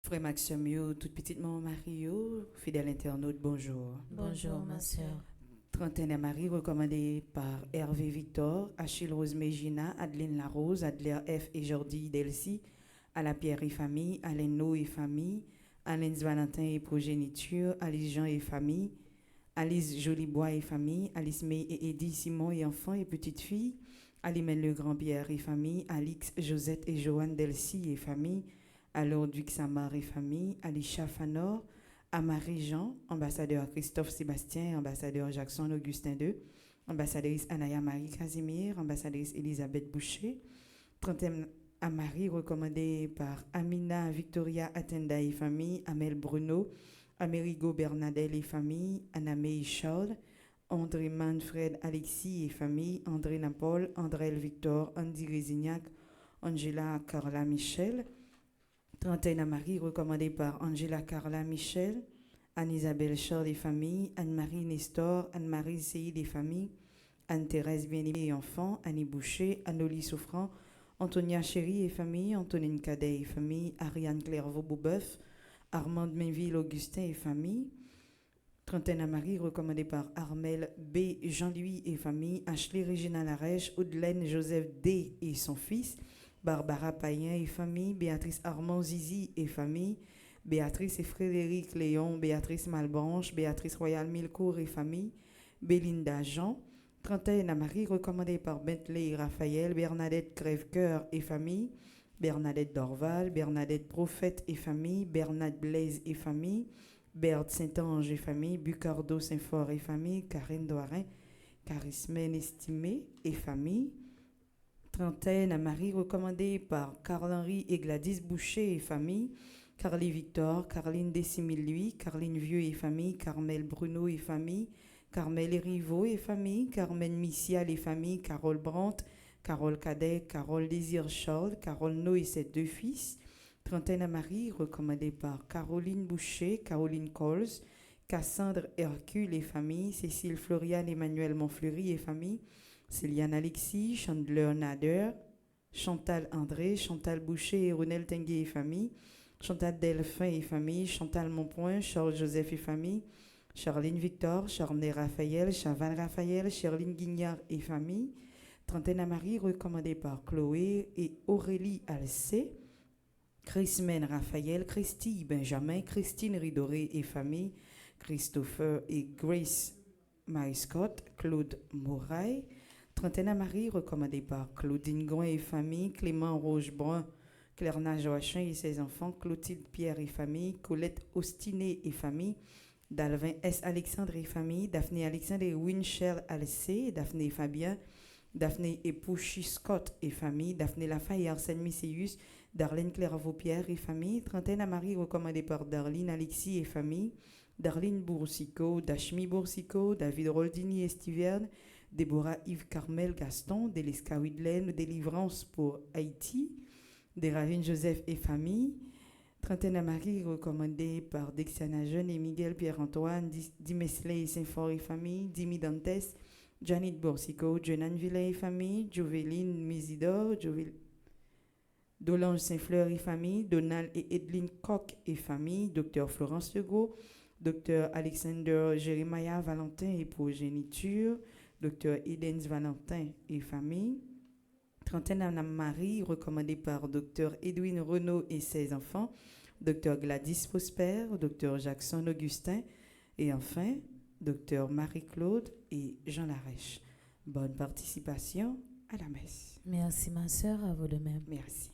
Frère Maxime, toute petite maman Marie, fidèle internaute, bonjour. Bonjour, ma sœur. Trentaine à Marie, recommandée par Hervé Victor, Achille Rose Mégina, Adeline Larose, Adler F. et Jordi Delcy, Alain Pierre et famille, Alain No et famille, Alain Valentin et progéniture, Alice Jean et famille, Alice Jolibois et famille, Alice May et Eddie Simon et enfants et petites filles, Alimène Le Grand-Pierre et famille, Alix Josette et Joanne Delcy et famille, alors Duc Samar et famille, Alicia Fanor, Amari Jean, ambassadeur Christophe Sébastien, ambassadeur Jackson Augustin II, ambassadrice Anaya Marie Casimir, ambassadrice Elisabeth Boucher, 30e Amari recommandée par Amina Victoria Attenda et famille, Amel Bruno, Amerigo Bernadette et famille, Anna-May Charles, André Manfred Alexis et famille, André Napol, André Victor, Andy Résignac, Angela Carla Michel, Trentaine à Marie, recommandée par Angela Carla Michel, Anne-Isabelle Charles et famille, Anne-Marie Nestor, Anne-Marie Seyid et famille, Anne-Thérèse Bien-Aimée et enfants, Annie Boucher, Annolie Souffrant, Antonia Chéry et famille, Antonine Cadet et famille, Ariane Clairvaux-Beaubeuf, Armande Mainville Augustin et famille, Trentaine à Marie, recommandée par Armel B. Jean-Louis et famille, Ashley Régina Larèche, Audelaine Joseph D. et son fils, Barbara Payen et famille, Béatrice Armand Zizi et famille, Béatrice et Frédéric Léon, Béatrice Malbranche, Béatrice Royal Milcourt et famille, Bélinda Jean, Trentaine à Marie, recommandée par Bentley et Raphaël, Bernadette Crèvecoeur et famille, Bernadette Dorval, Bernadette Prophète et famille, Bernadette Blaise et famille, Berthe Saint-Ange et famille, Bucardo Saint-Fort et famille, Karine Doirin, Charismène Estimé et famille, Trentaine à Marie, recommandée par Carl-Henri et Gladys Boucher et famille, Carly Victor, Carline Décimille-Lui, Carline Vieux et famille, Carmel Bruno et famille, Carmel Erivo et famille, Carmen Missial et famille, Carole Brandt, Carole Cadet, Carole Désir Charles, Carole No et ses deux fils, Trentaine à Marie, recommandée par Caroline Boucher, Caroline Coles, Cassandre Hercule et famille, Cécile Floriane Emmanuel Montfleury et famille, Céliane Alexis, Chandler Nader, Chantal André, Chantal Boucher et Ronel Tenguet et famille, Chantal Delphin et famille, Chantal Monpoint, Charles Joseph et famille, Charline Victor, Charnay Raphaël, Chaval Raphaël, Charline Guignard et famille, Trentaine à Marie, recommandée par Chloé et Aurélie Alcé, Chrismène Raphaël, Christy Benjamin, Christine Ridoré et famille, Christopher et Grace Mary Scott, Claude Moraille, Trentaine à Marie, recommandée par Claudine Gouin et famille, Clément Rochebrun, Clerna Joachim et ses enfants, Clotilde Pierre et famille, Colette Ostiné et famille, Dalvin S. Alexandre et famille, Daphné Alexandre et Winchell Alcé, Daphné et Fabien, Daphné et Pouchy Scott et famille, Daphné Lafaye et Arsène Misséus, Darlene Clairvaux-Pierre et famille, Trentaine à Marie, recommandée par Darlene Alexis et famille, Darlene Boursicot, Dashmi Boursicot, David Roldini Estiverne, Déborah Yves Carmel Gaston, Deliska Widlen, Délivrance pour Haïti, Déravine Joseph et famille, Trentaine à Marie, recommandée par Dexiana Jeune et Miguel Pierre-Antoine, Dimesley et Saint-Fort et famille, Dimi Dantes, Janet Borsico, Jenan Villay et famille, Joveline Misidor, Dolange Saint-Fleur et famille, Donald et Edline Coq et famille, Docteur Florence Legault, Docteur Alexander Jeremiah Valentin et progéniture, Docteur Edens Valentin et famille, Trentaine à Marie, recommandée par Docteur Edwin Renaud et ses enfants, Docteur Gladys Prosper, Docteur Jackson Augustin et enfin Docteur Marie-Claude et Jean Larèche. Bonne participation à la messe. Merci, ma sœur, à vous de même. Merci.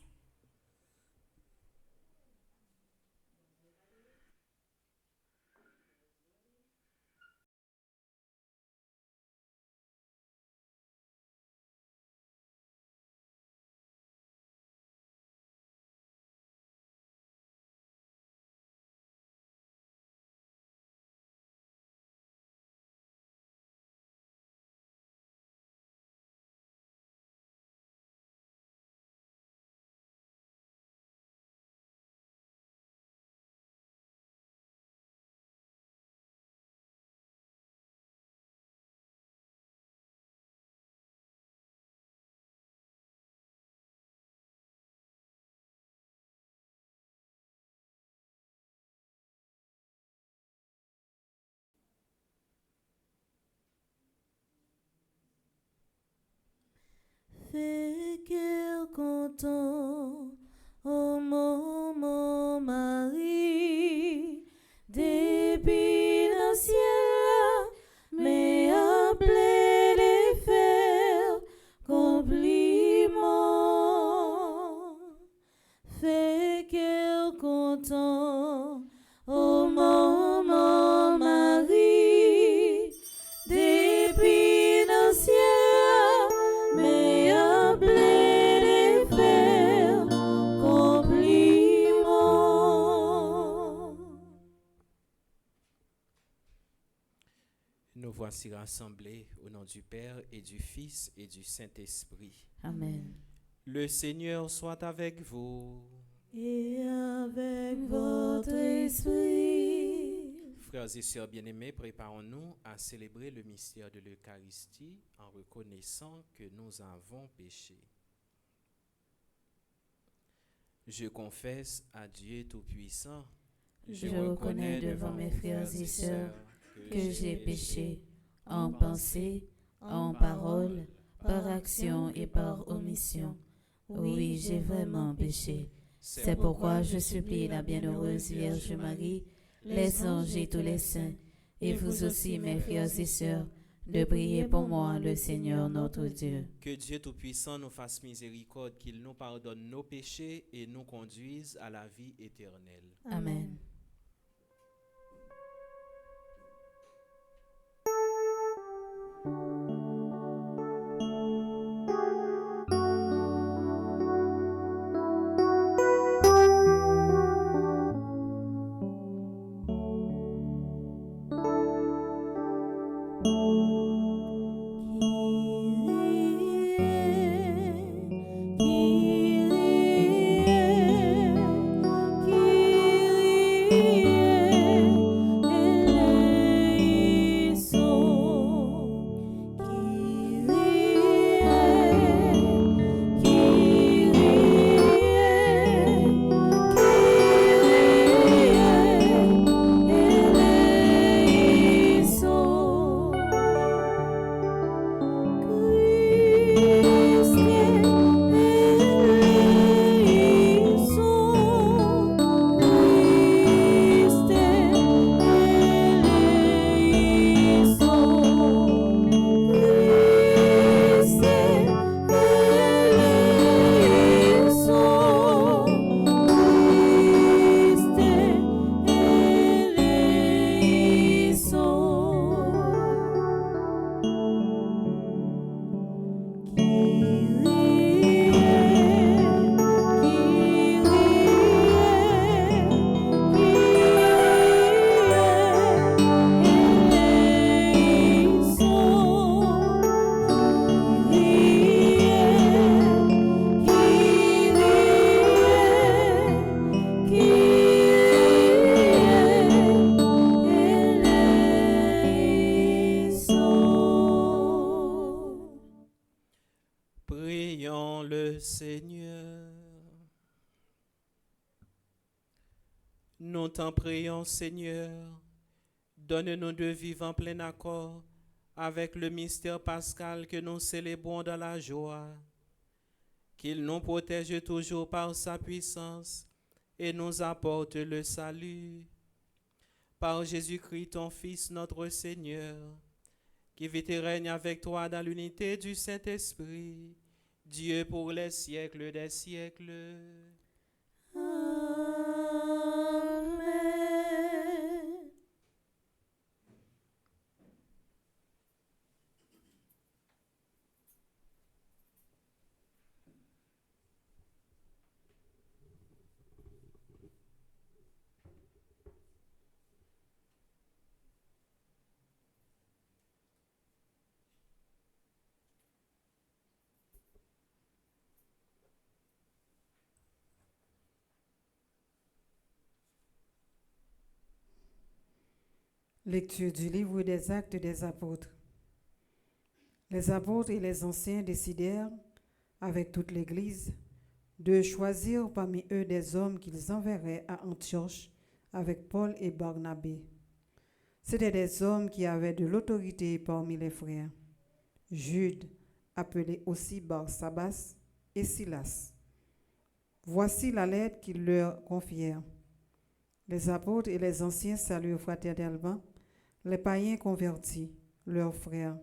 content. Oh mon Marie, depuis le ciel, mais à plein de faire compliment. Nous voici rassemblés au nom du Père et du Fils et du Saint-Esprit. Amen. Le Seigneur soit avec vous. Et avec votre esprit. Frères et sœurs bien-aimés, préparons-nous à célébrer le mystère de l'Eucharistie en reconnaissant que nous avons péché. Je confesse à Dieu Tout-Puissant, Je reconnais devant mes frères et sœurs que j'ai péché en pensée, en parole, par action et par omission. Oui, j'ai vraiment péché. C'est pourquoi je supplie la bienheureuse Vierge Marie, les anges et tous les saints, et vous aussi, mes frères et sœurs, de prier pour moi, le Seigneur notre Dieu. que Dieu Tout-Puissant nous fasse miséricorde, qu'il nous pardonne nos péchés et nous conduise à la vie éternelle. Amen. Prions le Seigneur. Nous t'en prions, Seigneur. Donne-nous de vivre en plein accord avec le mystère pascal que nous célébrons dans la joie. Qu'il nous protège toujours par sa puissance et nous apporte le salut. Par Jésus-Christ, ton Fils, notre Seigneur, qui vit et règne avec toi dans l'unité du Saint-Esprit, Dieu pour les siècles des siècles. Amen. Lecture du livre des Actes des Apôtres. Les apôtres et les anciens décidèrent, avec toute l'Église, de choisir parmi eux des hommes qu'ils enverraient à Antioche avec Paul et Barnabé. C'étaient des hommes qui avaient de l'autorité parmi les frères. Jude, appelé aussi Barsabas, et Silas. Voici la lettre qu'ils leur confièrent. Les apôtres et les anciens saluent fraternellement les païens convertis, leurs frères,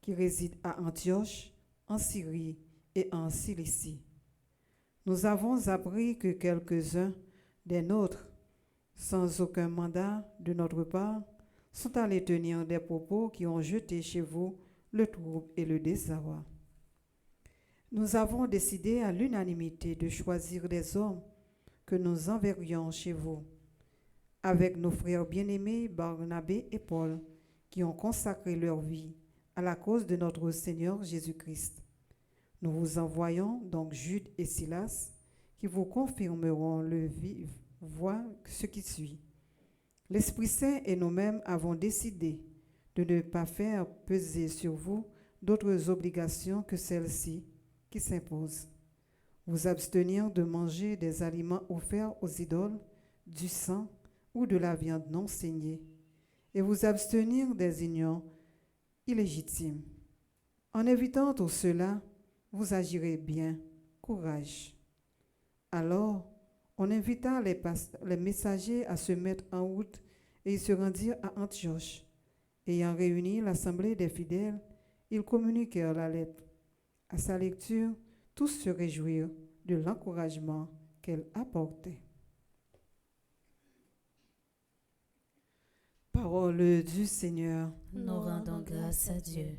qui résident à Antioche, en Syrie et en Cilicie. Nous avons appris que quelques-uns des nôtres, sans aucun mandat de notre part, sont allés tenir des propos qui ont jeté chez vous le trouble et le désarroi. Nous avons décidé à l'unanimité de choisir des hommes que nous enverrions chez vous, avec nos frères bien-aimés Barnabé et Paul, qui ont consacré leur vie à la cause de notre Seigneur Jésus-Christ. Nous vous envoyons donc Jude et Silas, qui vous confirmeront ce qui suit. L'Esprit Saint et nous-mêmes avons décidé de ne pas faire peser sur vous d'autres obligations que celles-ci qui s'imposent. Vous abstenir de manger des aliments offerts aux idoles, du sang ou de la viande non saignée, et vous abstenir des unions illégitimes. En évitant tout cela, vous agirez bien. Courage. Alors, on invita les messagers à se mettre en route et ils se rendirent à Antioche. Ayant réuni l'assemblée des fidèles, ils communiquèrent la lettre. À sa lecture, tous se réjouirent de l'encouragement qu'elle apportait. Parole du Seigneur. Nous rendons grâce à Dieu.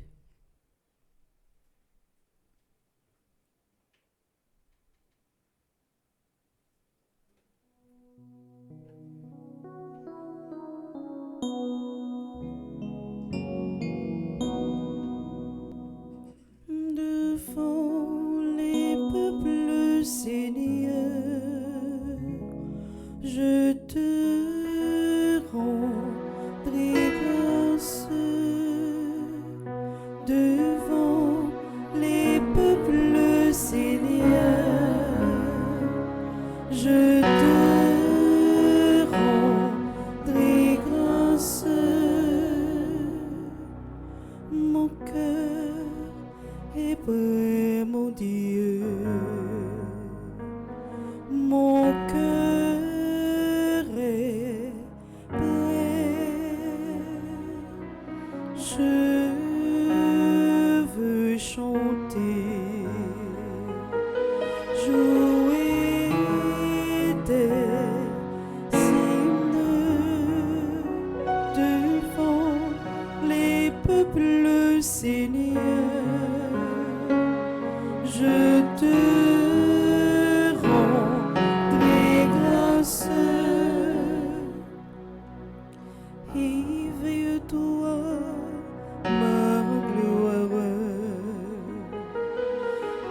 Devant les peuples, Seigneur, je te rendrai grâce. Devant les peuples, Seigneur, je te rendrai grâce. Mon cœur est prêt, mon Dieu. Mon cœur est prêt. Je veux chanter, jouer des hymnes devant les peuples, Seigneur. Je te rendrai grâce. Éveille-toi, ma gloire.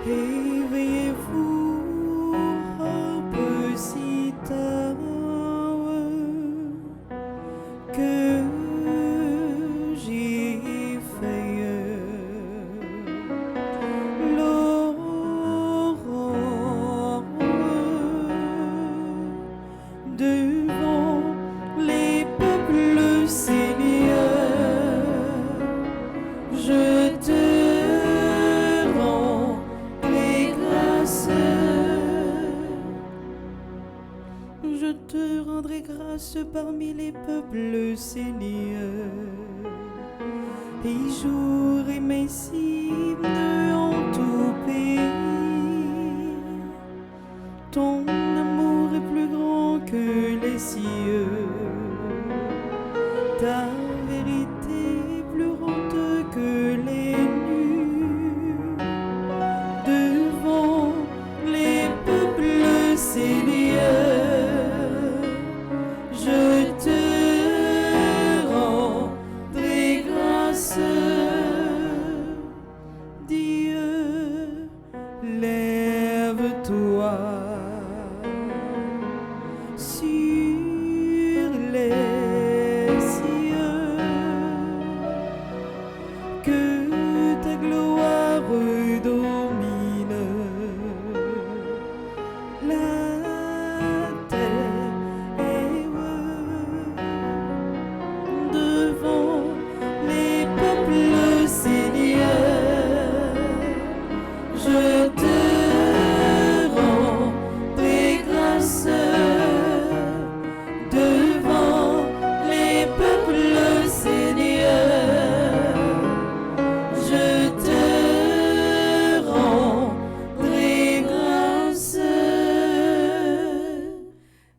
Éveillez-vous, harpe cithare, que j'ai fait l'aurore devant les peuples, Seigneur. Je te rendrai grâce. Je te rendrai grâce parmi les peuples, Seigneur. Et jouerai mes hymnes en tout pays. Ton amour est plus grand que les cieux. Ta vérité est plus haute que les nues. Devant les peuples, Seigneur, je te rendrai grâce. Dieu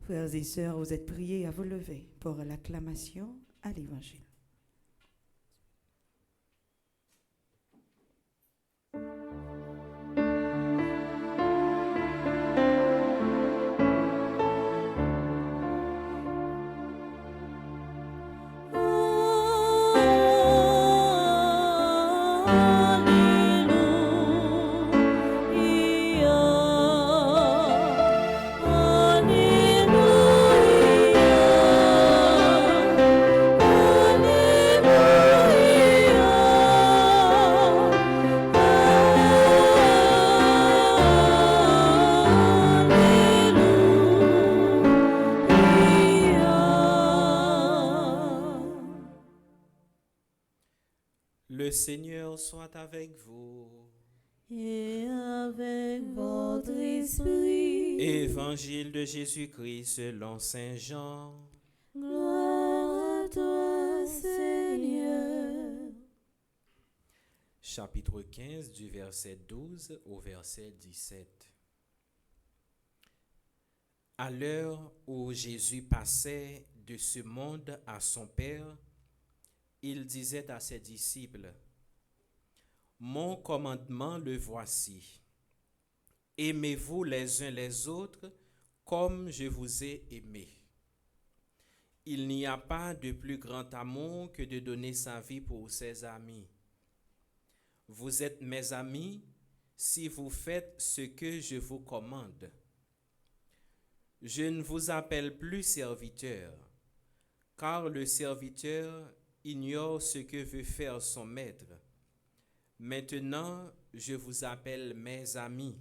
Frères et sœurs, vous êtes priés à vous lever pour l'acclamation à l'Évangile. Le Seigneur soit avec vous. Et avec votre esprit. Évangile de Jésus-Christ selon Saint Jean. Gloire à toi, Seigneur. Chapitre 15 du verset 12 au verset 17. À l'heure où Jésus passait de ce monde à son Père, il disait à ses disciples, « Mon commandement le voici. Aimez-vous les uns les autres comme je vous ai aimé. Il n'y a pas de plus grand amour que de donner sa vie pour ses amis. Vous êtes mes amis si vous faites ce que je vous commande. Je ne vous appelle plus serviteur, car le serviteur ignore ce que veut faire son maître. Maintenant, je vous appelle mes amis,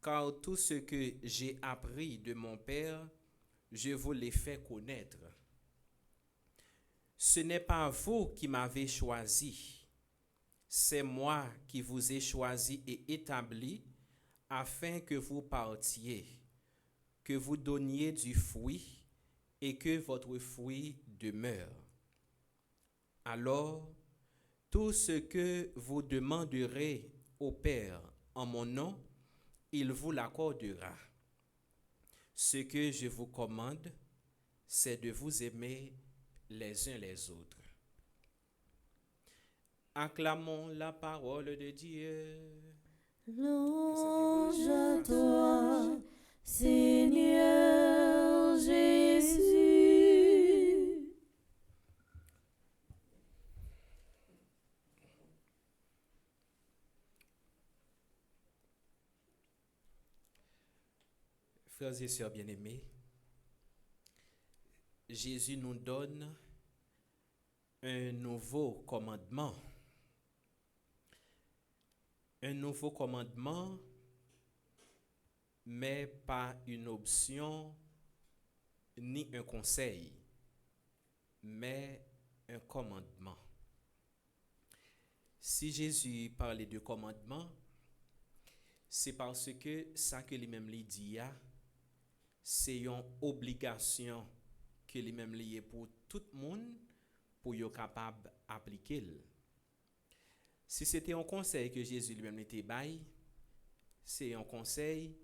car tout ce que j'ai appris de mon Père, je vous l'ai fait connaître. Ce n'est pas vous qui m'avez choisi, c'est moi qui vous ai choisi et établi afin que vous partiez, que vous donniez du fruit et que votre fruit demeure. Alors, tout ce que vous demanderez au Père en mon nom, il vous l'accordera. Ce que je vous commande, c'est de vous aimer les uns les autres. Acclamons la parole de Dieu. Louange à toi, Seigneur Jésus. Frères et sœurs bien-aimés, Jésus nous donne un nouveau commandement. Un nouveau commandement, mais pas une option ni un conseil, mais un commandement. Si Jésus parlait de commandement, c'est parce que ça que lui-même lui dit, c'est une obligation que lui-même lié pour tout le monde pour être capable d'appliquer. Si c'était un conseil que Jésus lui-même était bail, c'est un conseil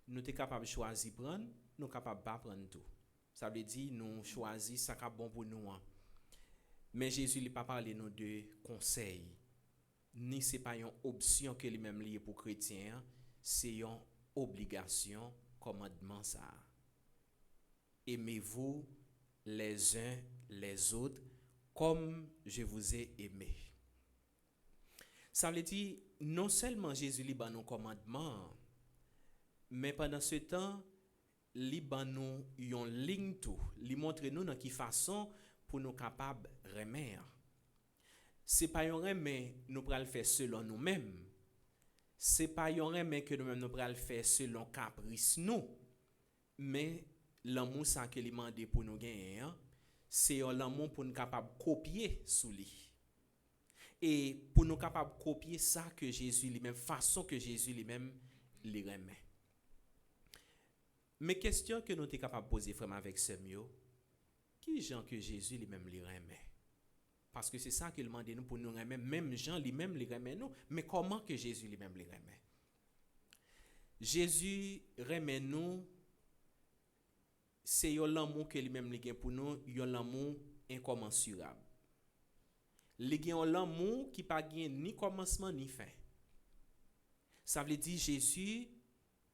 nous sommes capables de choisir prendre, nous sommes capables de pas prendre tout. Ça veut dire nous choisir ça qui est bon pour nous. Mais Jésus n'a pas parlé nous de conseil, ni c'est pas une option que lui-même lié pour chrétien, c'est une obligation, commandement ça. Aimez-vous les uns les autres comme je vous ai aimé. Ça veut dire, non seulement Jésus liba nos commandements, mais pendant ce temps, liba nous yon ligne tout, li montre nous dans quelle façon pour nous capables remer. C'est pas yon remer nous pral faire selon nous-mêmes. C'est pas yon remer que nous-mêmes nous pral faire selon caprice nous, mais l'amour ça que li mande pour nous gagner, c'est l'amour pour nous capable copier sous lui. Et pour nous capables de copier ça que Jésus lui-même, façon que Jésus lui-même les remet. Mais question que nous sommes capables de poser vraiment avec ce mot, qui gens que Jésus lui-même les remet? Parce que c'est ça qu'il demande nous pour nous remettre, même Jean lui-même les remet nous, mais comment que Jésus lui-même les remet? Jésus remet nous c'est yon l'amour que lui-même li gen pour nous, yon l'amour incommensurable. Li gen yon l'amour qui pas gen ni commencement ni fin. Ça veut dire Jésus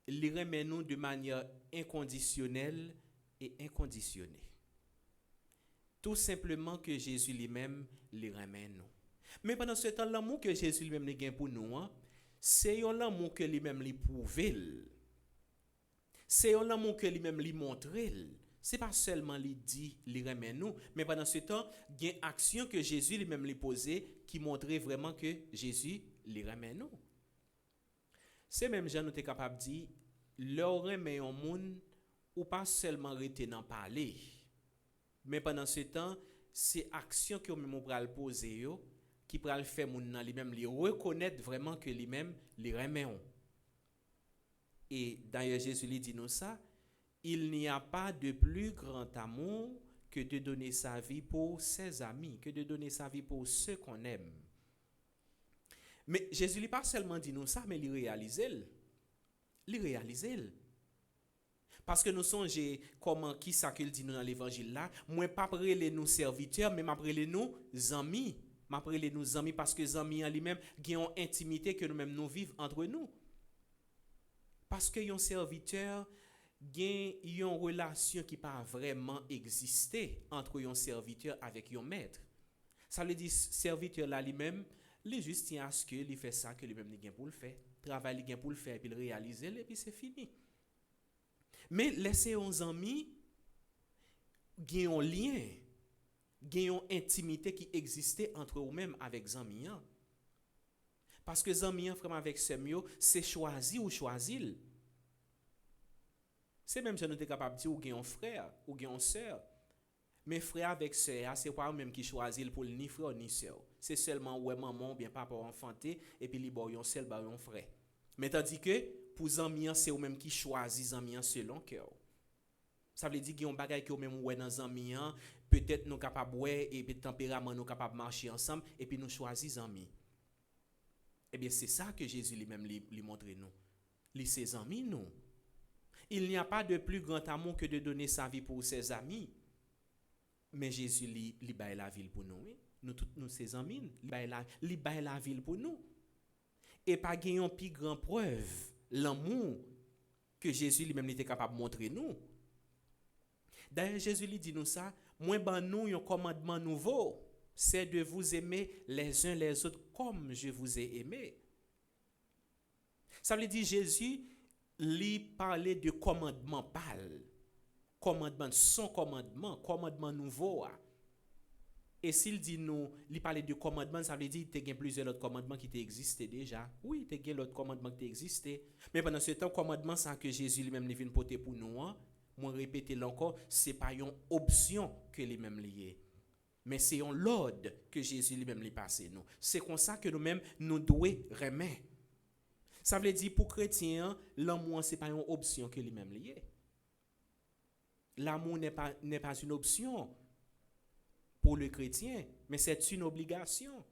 li remet nous de manière inconditionnelle et inconditionnée. Tout simplement que Jésus lui-même li remet nous. Mais pendant ce temps, l'amour que Jésus lui-même li gen pour nous, c'est yon l'amour que lui-même li prouve. C'est un amour que lui-même lui montre. C'est pas seulement lui dit, lui remet nous, mais pendant ce temps, il y a une action que Jésus lui-même lui posait qui montrait vraiment que Jésus lui remet nous. C'est même Jean nous est capable de dire, leur remet un monde ou pas seulement rester dans parler, mais pendant ce temps, c'est action que nous pral poser qui pral faire moun nan lui-même lui reconnaître vraiment que lui-même lui remet. Et d'ailleurs, Jésus lui dit nous ça, il n'y a pas de plus grand amour que de donner sa vie pour ses amis, que de donner sa vie pour ceux qu'on aime. Mais Jésus lui pas seulement dit nous ça, mais il réalise. Il réalise. Parce que nous songeons comment qui ça qu'il dit nous dans l'évangile là, moi pas prélé nous serviteurs, mais m'a prélé nous amis. M'a prélé nous amis parce que amis en lui-même qui ont intimité que nous-mêmes nous vivons entre nous. Parce que yon serviteur gen yon relation qui pas vraiment existé entre yon serviteur avec yon maître. Ça veut dire serviteur là lui-même, il juste tient à ce que il fait ça que lui-même il gain pour le faire, travail il gain pour le faire et puis il réaliser et puis c'est fini. Mais laissez yon amis gen yon lien, gen yon intimité qui existait entre eux-mêmes avec zami. Parce que zami frère avec semio, c'est choisi ou choisil. C'est même si nous sommes capables de dire ou gen un frère ou gen une sœur. Mais frère avec sœur, c'est pas même qui choisit pour ni frère ni sœur. C'est seulement ouais maman ou bien papa enfanté et puis li bo yon seul ba yon frère. Mais tandis que pour zami c'est ou même qui choisit zami selon cœur. Ça veut dire qu'il y a un bagage que même ouais dans zami peut-être nous capable ouais et puis tempérament nous capable marcher ensemble et puis nous choisir amis. Eh bien, c'est ça que Jésus lui-même lui montre nous. Lui, ses amis, nous. Il n'y a pas de plus grand amour que de donner sa vie pour ses amis. Mais Jésus lui baille la ville pour nous. Oui? Nous tous nous ses amis, lui baille la ville pour nous. Et pas gagner plus grand preuve l'amour que Jésus lui-même était capable de montrer nous. D'ailleurs, Jésus lui dit nous ça, moi ban nous un commandement nouveau. C'est de vous aimer les uns les autres comme je vous ai aimé. Ça veut dire Jésus lui parlait de commandement pâle, commandement son commandement nouveau. Et s'il dit nous, il parlait de commandement, ça veut dire qu'il y a plusieurs autres commandements qui existaient déjà. Oui, il y a d'autres commandements qui existaient. Mais pendant ce temps, commandement ça que Jésus lui-même vient porter pour nous, moi répéter encore, c'est pas une option que lui-même lié. Mais c'est un l'ordre que Jésus lui-même lui passé nous. C'est comme ça que nous-mêmes nous devons remettre. Ça veut dire pour chrétien, l'amour c'est pas une option que lui-même lié. L'amour n'est pas une option pour le chrétien, mais c'est une obligation.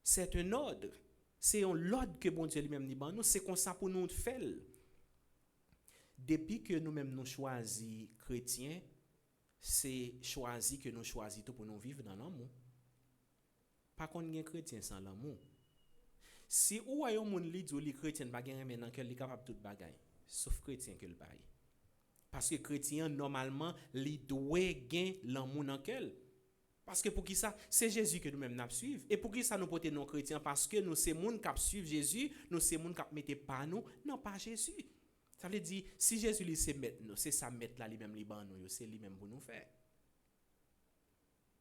C'est un ordre. C'est un ordre que bon Dieu lui-même dit nous, c'est comme ça pour nous faire. Depuis que nous-mêmes nous choisissons chrétiens, c'est choisi que nous choisissons pour nous vivre dans l'amour. Pas qu'on est chrétien sans l'amour. Si ou a yon moun li di li chrétien pa gen remen nan li capable tout bagay, sauf chrétien que le bail. Parce que chrétien normalement li doit gen l'amour dans quel. Parce que pour qui ça, c'est Jésus que nous-mêmes n'a suivre. Et pour qui ça nous porte non chrétiens parce que nous c'est moun qui suivre Jésus, nous c'est moun qui mette pas nous, non pas Jésus. Ça veut dire, si Jésus lui sait mettre nous, c'est ça mettre là lui-même li ban nous, c'est lui-même pour nous faire.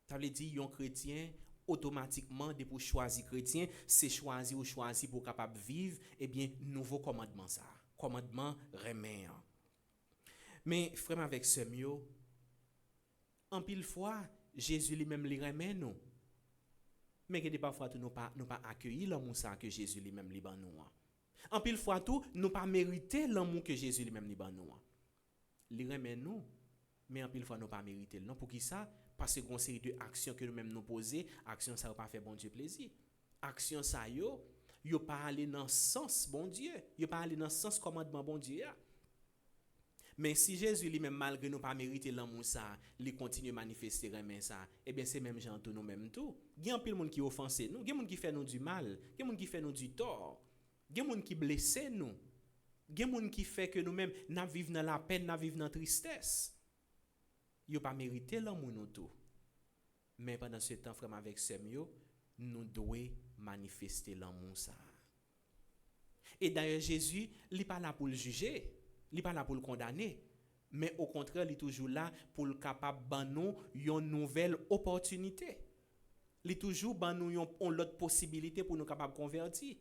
Ça veut dire, yon chrétien, automatiquement, de pour choisir chrétien, c'est choisir ou choisir pour capable vivre, eh bien, nouveau commandement ça. Commandement remet. Mais, frère avec ce mieux, en pile fois, Jésus lui-même li remet nous. Mais que parfois, nous pas accueillir l'amour ça que Jésus lui-même li ban nous. En pile fois tout, nous pas mériter l'amour que Jésus lui-même li ban nous. Li remet nous, mais en pile fois nous pas mériter. Non pour qui ça? Parce que une série de actions que nous-mêmes nous poser, actions ça pas fait bon Dieu plaisir. Actions ça yo pas aller dans sens bon Dieu, yo pas aller dans sens commandement bon Dieu. Mais si Jésus lui-même, malgré nous pas mérité l'amour ça, il continue à manifester remède ça, eh bien c'est même gens tout nous-mêmes tout. Il y a un peu de monde qui offense nous, il y a des gens qui fait nous du mal, il y a des gens qui fait nous du tort, il y a des gens qui blessent nous, il y a des gens qui fait que nous-mêmes nous vivons dans la peine, nous vivons dans la tristesse. Il n'a pas mérité l'amour nous tout. Mais pendant ce temps, frère avec Semio, nous devons manifester l'amour ça. Et d'ailleurs, Jésus, il n'est pas là pour le juger. Il n'est pas là pour le condamner, mais au contraire, il est toujours là pour le capable de nous une nouvelle opportunité. Il est toujours nous l'autre possibilité pour nous capable de convertir.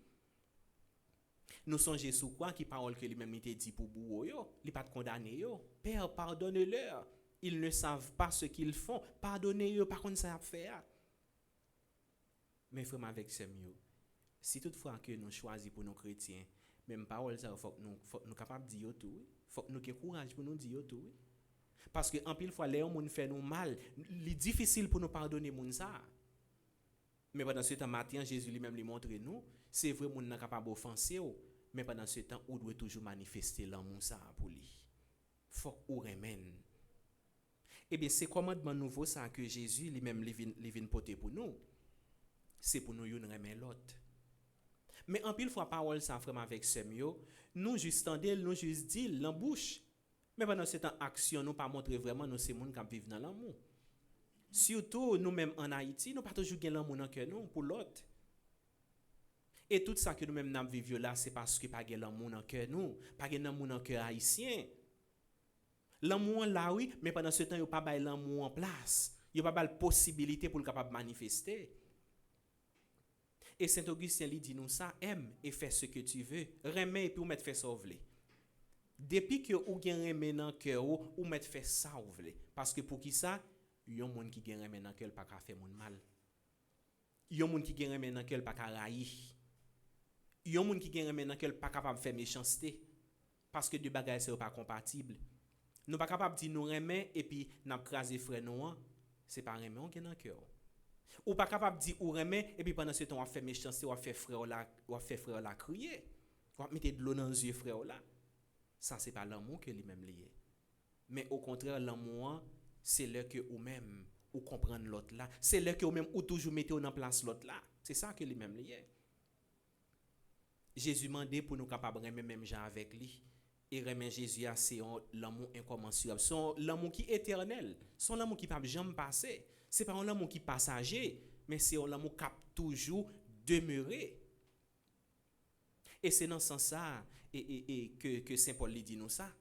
Nous songeons sur quoi qui parole que lui-même il dit pour vous, il n'est pas de condamner. Père, pardonne-leur. Ils ne savent pas ce qu'ils font. Pardonnez-eux, par contre, ça a fait. Mais frère, avec ce mieux, si toutefois que nous choisissons pour nos chrétiens, même parole ça faut que nous capables de dire tout, faut que nous ayons courage pour nous dire tout. Parce que en pile fois les gens fait nous mal, c'est difficile pour nous pardonner moun ça. Mais pendant ce temps matin Jésus lui-même lui montre nous, c'est vrai moun n'a capable offenser mais pendant ce temps on doit toujours manifester l'amour ça pour lui. Faut ou remène. Eh bien c'est commandement nouveau ça que Jésus lui-même lui vient porter pour nous. C'est pour nous yon remène l'autre. Mais en pile fois parole ça frère avec semio, nous juste tendez, nous juste dit l'embouche. Mais pendant ce temps action nous pas montrer vraiment nous c'est monde qui vivent dans l'amour. Surtout nous même en Haïti, nous pas toujours gain l'amour dans cœur nous pour l'autre. Et tout ça que nous même n'a vivre là, c'est parce que pas gain l'amour dans cœur nous, pas gain l'amour dans cœur haïtien. L'amour là oui, mais pendant ce temps il pas bail l'amour en place. Il pas bail possibilité pour le capable manifester. Et Saint Augustin lui dit nous ça, aime et fais ce que tu veux, remets et puis ou mettre fait ça ou vle. Depuis que ou gen remè dans cœur ou mettre fait ça ou vle. Parce que pour qui ça, yon moun qui gen remè dans cœur pas ka fait moun mal. Yon moun qui gen remè dans cœur pas ka raï. Yon moun qui gen remè dans cœur pas capable faire méchanceté. Parce que deux bagages c'est pas compatible. Nous pas capable dire nous remè et puis n'a craser frère nous, c'est pas remè on gen dans cœur. Ou pas capable de dire ou remet et puis pendant ce temps on fait méchanceté ou fait frère là crier ou mettre de l'eau dans les yeux frère là, ça c'est pas l'amour que lui-même lié, mais au contraire l'amour c'est là que ou même ou comprendre l'autre là, c'est là que ou même ou toujours mettre en place l'autre là, c'est ça que lui-même lié. Jésus mandé pour nous capable remettre même gens avec lui et remettre Jésus à c'est l'amour incommensurable, son l'amour qui est éternel, son l'amour qui pas jamais passer. C'est pas un amour qui passager, mais c'est un amour qui a toujours demeuré. Et c'est dans ce sens ça que Saint Paul dit nous ça.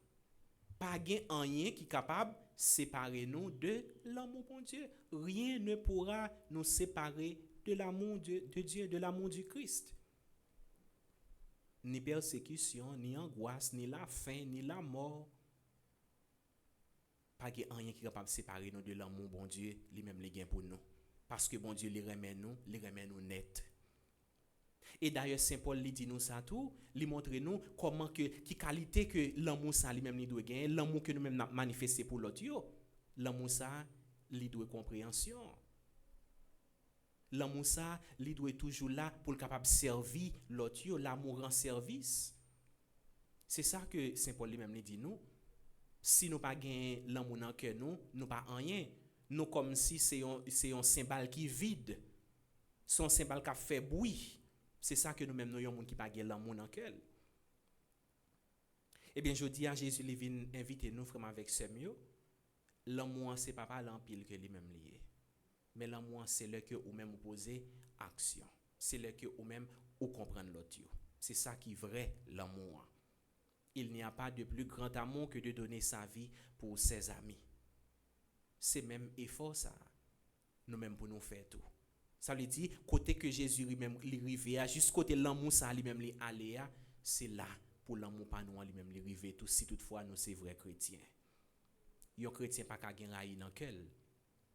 Pas gain rien qui est capable de séparer nous de l'amour de Dieu. Rien ne pourra nous séparer de l'amour de Dieu, de l'amour du Christ. Ni persécution, ni angoisse, ni la faim, ni la mort. Pas que rien qui est capable de séparer nous de l'amour bon Dieu, lui-même les gain pour nous. Parce que bon Dieu les remet nous net. Et d'ailleurs Saint Paul lui dit nous ça tout, lui montre nous comment que qui qualité que l'amour ça lui-même lui doit gagner, l'amour que nous même manifester pour l'autre yo. L'amour ça lui doit compréhension. L'amour ça lui doit toujours là pour le capable servir l'autre yo, l'amour en service. C'est ça que Saint Paul lui-même lui dit nous. Si nous pas gain l'amour dans cœur nous pas rien. Nous comme si c'est un cymbale qui vide. Son cymbale qui fait bruit. C'est ça que nous même nous yon monde qui pas gain l'amour dans cœur. Eh bien je dis à Jésus il vient inviter nous frère avec semio. L'amour c'est pas l'empile que lui même lié. Mais l'amour c'est le que ou même poser action. C'est le que ou même ou comprendre l'autre. C'est ça qui est vrai l'amour. Il n'y a pas de plus grand amour que de donner sa vie pour ses amis. C'est même effort ça. Nous-mêmes pour nous faire tout. Ça veut dire, côté que Jésus lui-même rivé, juste côté l'amour ça lui-même li aller, c'est là pour l'amour pas nous lui-même li rivé tout si toutefois nous c'est vrai chrétien. Yo chrétien pas ka gen raï dans cœur.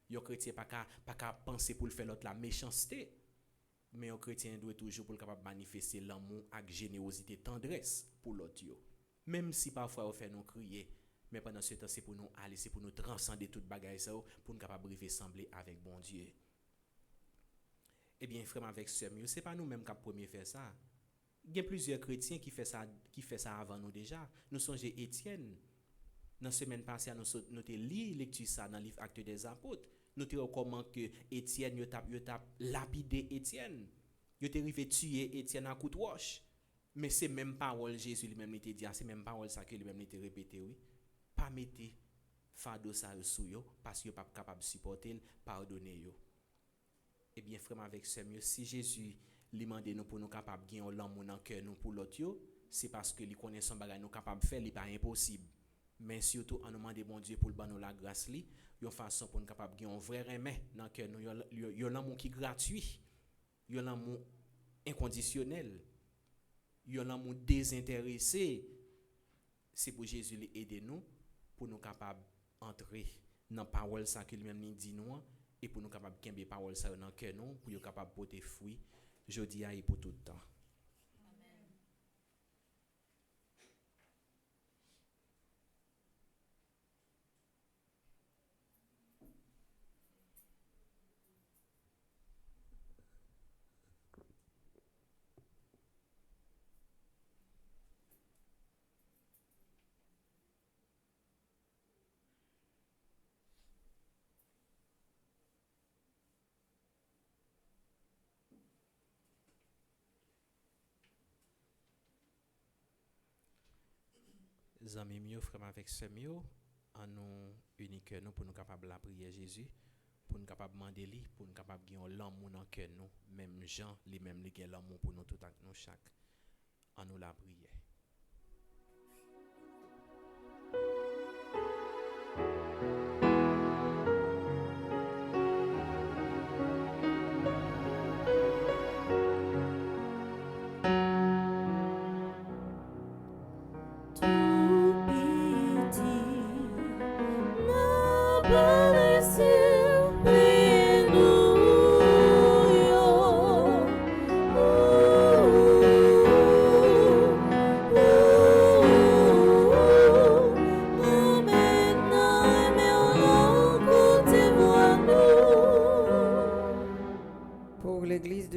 Yo chrétien pas ka penser pour le faire l'autre la méchanceté. Mais yo chrétien doit toujours pour capable manifester l'amour avec générosité, tendresse pour l'autre yo. Même si parfois on fait nous crier, mais pendant ce temps c'est pour nous aller, c'est pour nous transcender toute bagaille ça pour nous capable de ressembler avec bon Dieu. Eh bien frère avec sœur, c'est pas nous même qui premier faire ça. Il y a plusieurs chrétiens qui fait ça avant nous déjà. Nous songeons Étienne. Dans la semaine passée, nous avons lu lecture ça dans le livre Actes des Apôtres. Nous avons comment que Étienne, il a lapidé Étienne. Il a arrivé tuer Étienne à coup de roche. Mais c'est même parole Jésus lui-même était dit, c'est même parole ça que lui-même était répété, oui. Pas mettre fardeau ça sous yo parce que pas capable de supporter, pardonner yo. Eh bien frère avec ce mieux, si Jésus lui demande nous pour nous capable gagner l'amour dans cœur nous pour l'autre yo, c'est parce que lui connaît son bagage nous capable faire, il pas impossible. Mais surtout on nous demande bon Dieu pour le la grâce li, une façon pour nous capable gagner un vrai remède dans cœur nous, yo l'amour qui gratuit, yo l'amour inconditionnel. Yon l'amour désintéressé, c'est pour Jésus aider nous pour nous capables d'entrer dans la parole ça que lui-même dit nous et pour nous capables de garder parole ça dans cœur nous pour nous capables de porter fruit jodi et pour tout le temps. Amis mieux frère avec ce mieux en nous unique nous pour nous capable la prier Jésus pour nous capable demander lui pour nous capable gagner l'amour dans cœur nous même Jean les mêmes les l'amour pour nous tout à nous chaque en nous la prier.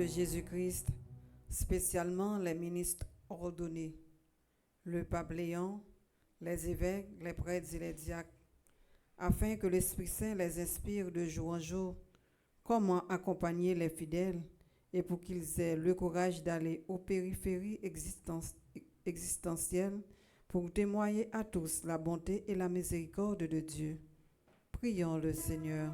Jésus-Christ, spécialement les ministres ordonnés, le pape Léon, les évêques, les prêtres et les diacres, afin que l'Esprit Saint les inspire de jour en jour comment accompagner les fidèles et pour qu'ils aient le courage d'aller aux périphéries existentielles pour témoigner à tous la bonté et la miséricorde de Dieu. Prions le Seigneur.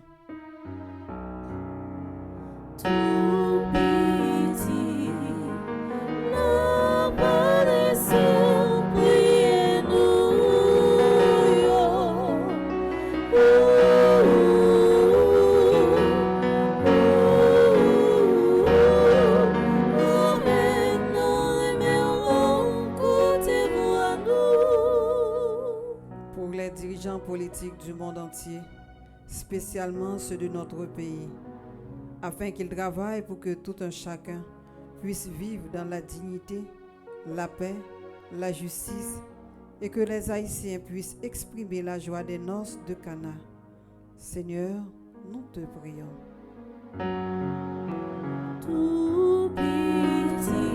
Politiques du monde entier, spécialement ceux de notre pays, afin qu'ils travaillent pour que tout un chacun puisse vivre dans la dignité, la paix, la justice et que les Haïtiens puissent exprimer la joie des noces de Cana. Seigneur, nous te prions. Tout petit,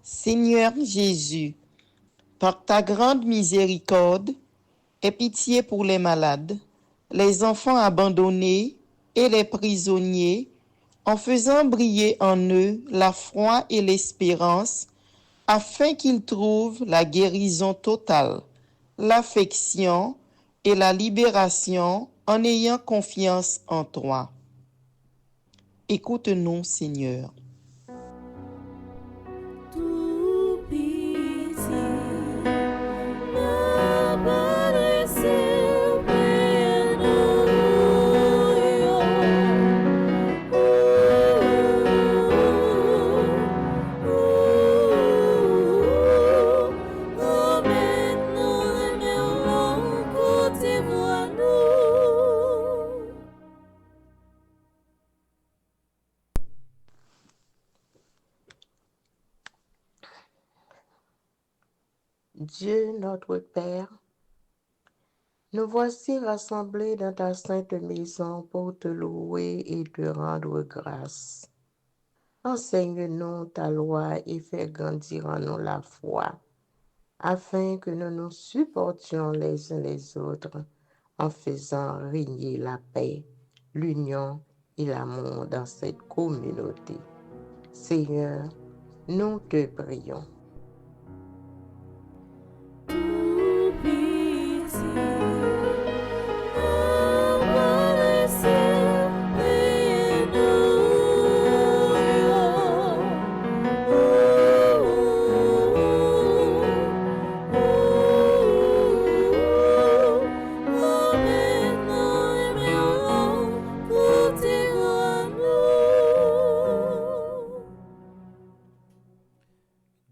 Seigneur Jésus, par ta grande miséricorde, aie pitié pour les malades, les enfants abandonnés et les prisonniers, en faisant briller en eux la foi et l'espérance, afin qu'ils trouvent la guérison totale, l'affection et la libération en ayant confiance en toi. Écoute-nous, Seigneur. Dieu notre Père, nous voici rassemblés dans ta sainte maison pour te louer et te rendre grâce. Enseigne-nous ta loi et fais grandir en nous la foi, afin que nous nous supportions les uns les autres en faisant régner la paix, l'union et l'amour dans cette communauté. Seigneur, nous te prions.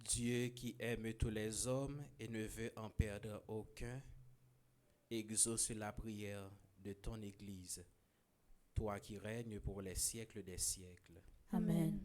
Dieu qui aime tous les hommes et ne veut en perdre aucun, exauce la prière de ton Église, toi qui règnes pour les siècles des siècles. Amen.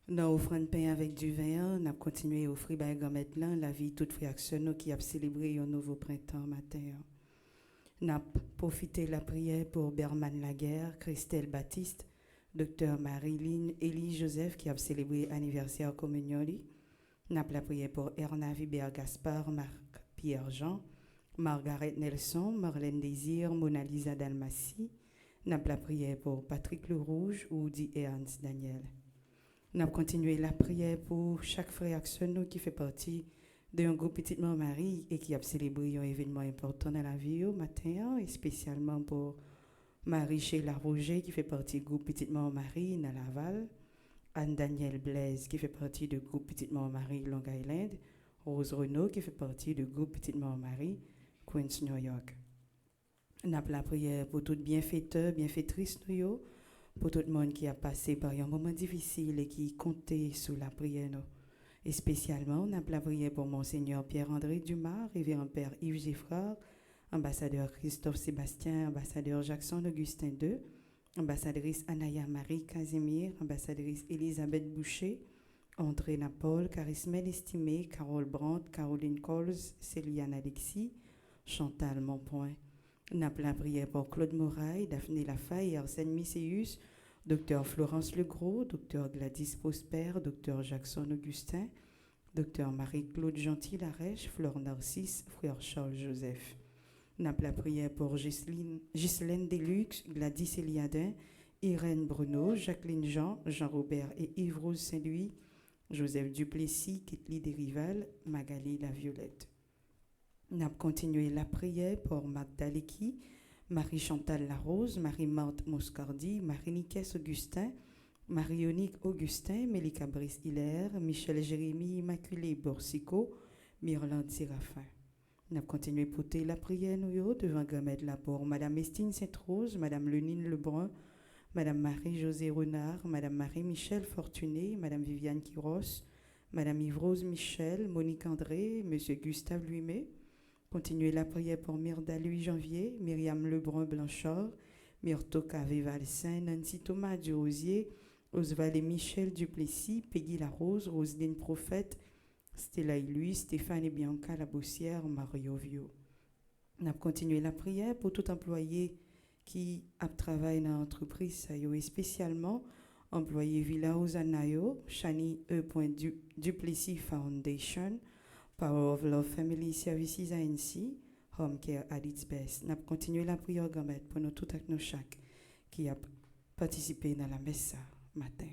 Dans offrande pain avec du vin, on a continué à offrir maintenant la vie toute fractionne qui a célébré un nouveau printemps matin. On a profité de la prière pour Berman Laguerre, Christelle Baptiste, Dr Marilyn, Élie Joseph qui a célébré l'anniversaire communion. On a la prière pour Erna Vibert Gaspard, Marc Pierre Jean, Margaret Nelson, Marlène Désir, Mona Lisa Dalmatie. On a la prière pour Patrick Le Rouge, Woody et Hans Daniel. On a continué la prière pour chaque frère Axono qui fait partie d'un groupe Petite Mère Marie et qui a célébré un événement important dans la vie au matin, et spécialement pour Marie-Sheila Roger qui fait partie du groupe Petite Mère Marie dans Laval, Anne-Danielle Blaise qui fait partie du groupe Petite Mère Marie Long Island, Rose Renaud qui fait partie du groupe Petite Mère Marie Queens New York. On a la prière pour toutes bienfaiteurs, bienfaitrices nous, pour tout le monde qui a passé par un moment difficile et qui comptait sur la prière. Nous. Et spécialement, on a la prière pour Monseigneur Pierre-André Dumas, Révérend Père Yves Geffrard, ambassadeur Christophe Sébastien, ambassadeur Jackson Augustin II, ambassadrice Anaya Marie Casimir, ambassadrice Elisabeth Boucher, André Napol, Charismel Estimé, Carole Brandt, Caroline Coles, Céliane Alexis, Chantal Monpoint. On a la prière pour Claude Moraille, Daphné Lafaye, Arsène Misséus, Dr Florence Legros, Dr Gladys Prosper, Dr Jackson Augustin, Dr Marie-Claude Gentil-Larèche, Flore Narcisse, Frère Charles Joseph. On a la prière pour Ghislaine Deluxe, Gladys Eliadin, Irène Bruno, Jacqueline Jean, Jean-Robert et Yves-Rose Saint-Louis, Joseph Duplessis, Kitli Desrival, Magali La Violette. On a continué la prière pour Magdaleki, Marie-Chantal Larose, Marie-Marthe Moscardi, Marie-Nicaise Augustin, Marie-Onique Augustin, Mélika Brice-Hilaire, Michel Jérémy Immaculé Borsico, Myrlande Séraphin. On a continué pour la prière nous devant Gamet là pour Madame Estine Sainte-Rose, Madame Lenine Lebrun, Madame Marie-Josée Renard, Madame Marie-Michel Fortuné, Madame Viviane Quiros, Madame Yves-Rose Michel, Monique André, Monsieur Gustave Luimet. Continuez la prière pour Myrda Louis Janvier, Myriam Lebrun Blanchard, Myrto Cavé Valsin, Nancy Thomas Durosier, Oswald et Michel Duplessis, Peggy Larose, Roselyne Prophète, Stella et Louis, Stéphane et Bianca Labossière, Mario Vio. On a continué la prière pour tout employé qui a travaillé dans l'entreprise, et spécialement employé Villa Osanayo, Shani E. Duplessis Foundation, Power of Love Family Services ANC, Home Care at its best. On a continué la prière gamette pour nous tout avec nous chaque qui a participé dans la messe matin.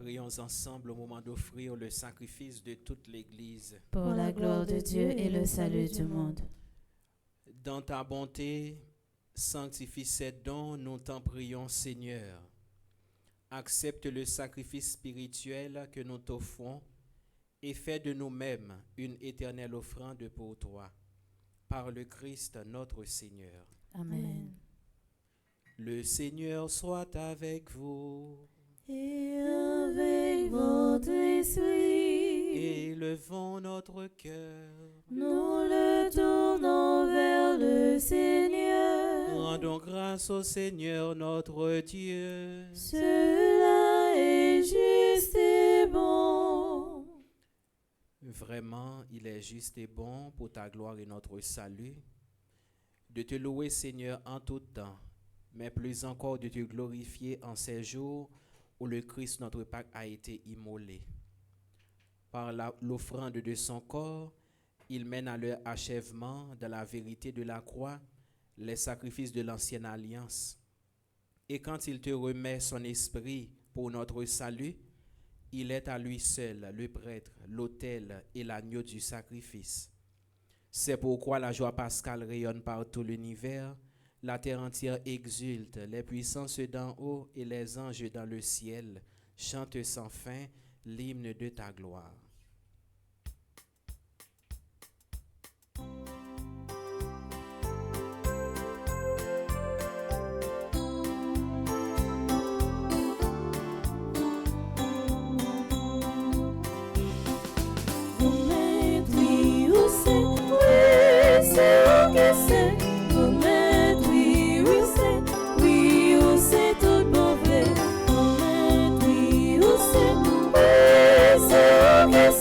Prions ensemble au moment d'offrir le sacrifice de toute l'Église. Pour la gloire de Dieu et le salut du monde. Dans ta bonté, sanctifie ces dons, nous t'en prions, Seigneur. Accepte le sacrifice spirituel que nous t'offrons et fais de nous-mêmes une éternelle offrande pour toi. Par le Christ notre Seigneur. Amen. Le Seigneur soit avec vous. Et avec votre esprit, Élevons notre cœur. nous le tournons vers le Seigneur. Rendons grâce au Seigneur notre Dieu. Cela est juste et bon. Vraiment, il est juste et bon pour ta gloire et notre salut de te louer, Seigneur, en tout temps, mais plus encore de te glorifier en ces jours où le Christ, notre Pâque, a été immolé. Par l'offrande de son corps, il mène à leur achèvement de la vérité de la croix les sacrifices de l'ancienne alliance. Et quand il te remet son esprit pour notre salut, il est à lui seul le prêtre, l'autel et l'agneau du sacrifice. C'est pourquoi la joie pascale rayonne par tout l'univers, la terre entière exulte, les puissances d'en haut et les anges dans le ciel chantent sans fin l'hymne de ta gloire. Yes.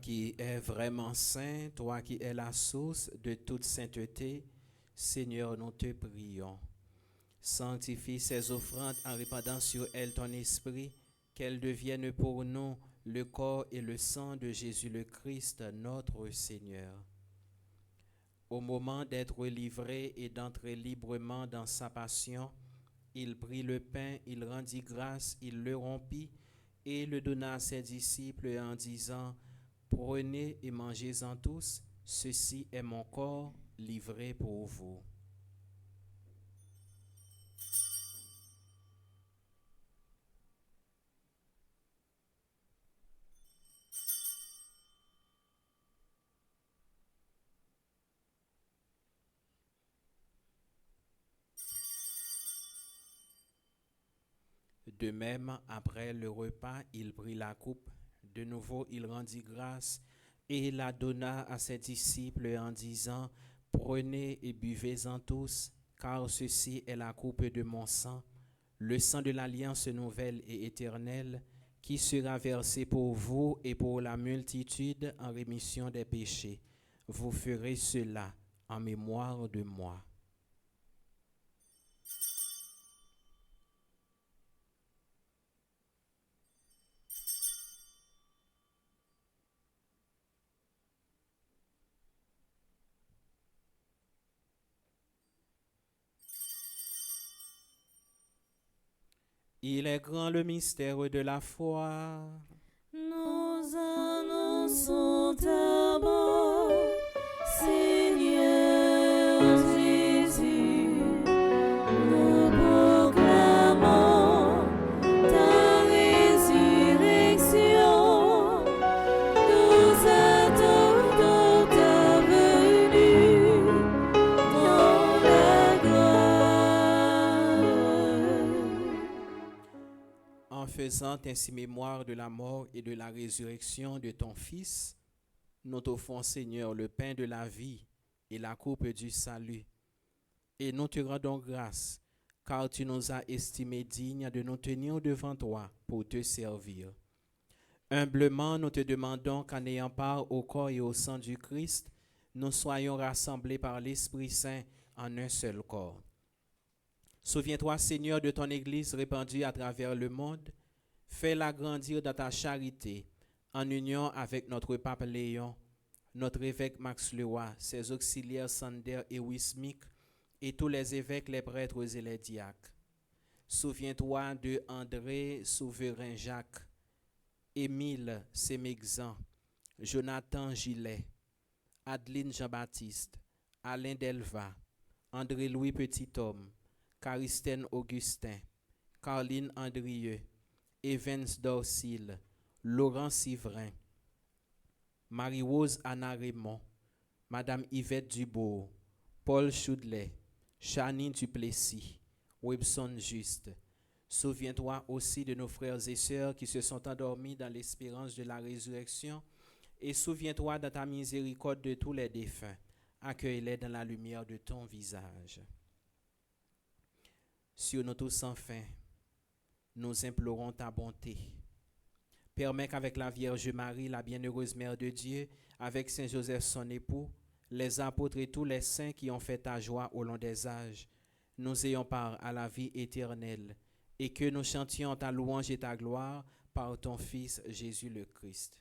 qui es vraiment saint, toi qui es la source de toute sainteté, Seigneur, nous te prions. Sanctifie ces offrandes en répandant sur elles ton esprit, qu'elles deviennent pour nous le corps et le sang de Jésus le Christ, notre Seigneur. Au moment d'être livré et d'entrer librement dans sa passion, il prit le pain, il rendit grâce, il le rompit et le donna à ses disciples en disant: Prenez et mangez-en tous, ceci est mon corps livré pour vous. De même, après le repas, il prit la coupe. De nouveau, il rendit grâce et la donna à ses disciples en disant: Prenez et buvez-en tous, car ceci est la coupe de mon sang, le sang de l'alliance nouvelle et éternelle, qui sera versé pour vous et pour la multitude en rémission des péchés. Vous ferez cela en mémoire de moi. Il est grand le mystère de la foi. Nous annonçons d'abord, Seigneur Jésus, nous proclamons ta résurrection, nous attendons ta venue dans la gloire. En faisant ainsi mémoire de la mort et de la résurrection de ton Fils, nous t'offrons, Seigneur, le pain de la vie et la coupe du salut. Et nous te rendons grâce, car tu nous as estimés dignes de nous tenir devant toi pour te servir. Humblement, nous te demandons qu'en ayant part au corps et au sang du Christ, nous soyons rassemblés par l'Esprit Saint en un seul corps. Souviens-toi, Seigneur, de ton Église répandue à travers le monde. Fais-la grandir dans ta charité, en union avec notre pape Léon, notre évêque Max Leroy, ses auxiliaires Sander et Wismic, et tous les évêques, les prêtres et les diacres. Souviens-toi de André Souverain Jacques, Émile Sémexan, Jonathan Gillet, Adeline Jean-Baptiste, Alain Delva, André-Louis Petithomme, Caristène Augustin, Caroline Andrieux, Evans Dorsil, Laurent Sivrin, Marie-Rose Anna Raymond, Madame Yvette Dubourg, Paul Choudlet, Chanine Duplessis, Webson Juste. Souviens-toi aussi de nos frères et sœurs qui se sont endormis dans l'espérance de la résurrection, et souviens-toi dans ta miséricorde de tous les défunts. Accueille-les dans la lumière de ton visage. Sur nous tous sans fin, nous implorons ta bonté. Permets qu'avec la Vierge Marie, la bienheureuse Mère de Dieu, avec Saint Joseph son époux, les apôtres et tous les saints qui ont fait ta joie au long des âges, nous ayons part à la vie éternelle, et que nous chantions ta louange et ta gloire par ton Fils Jésus le Christ.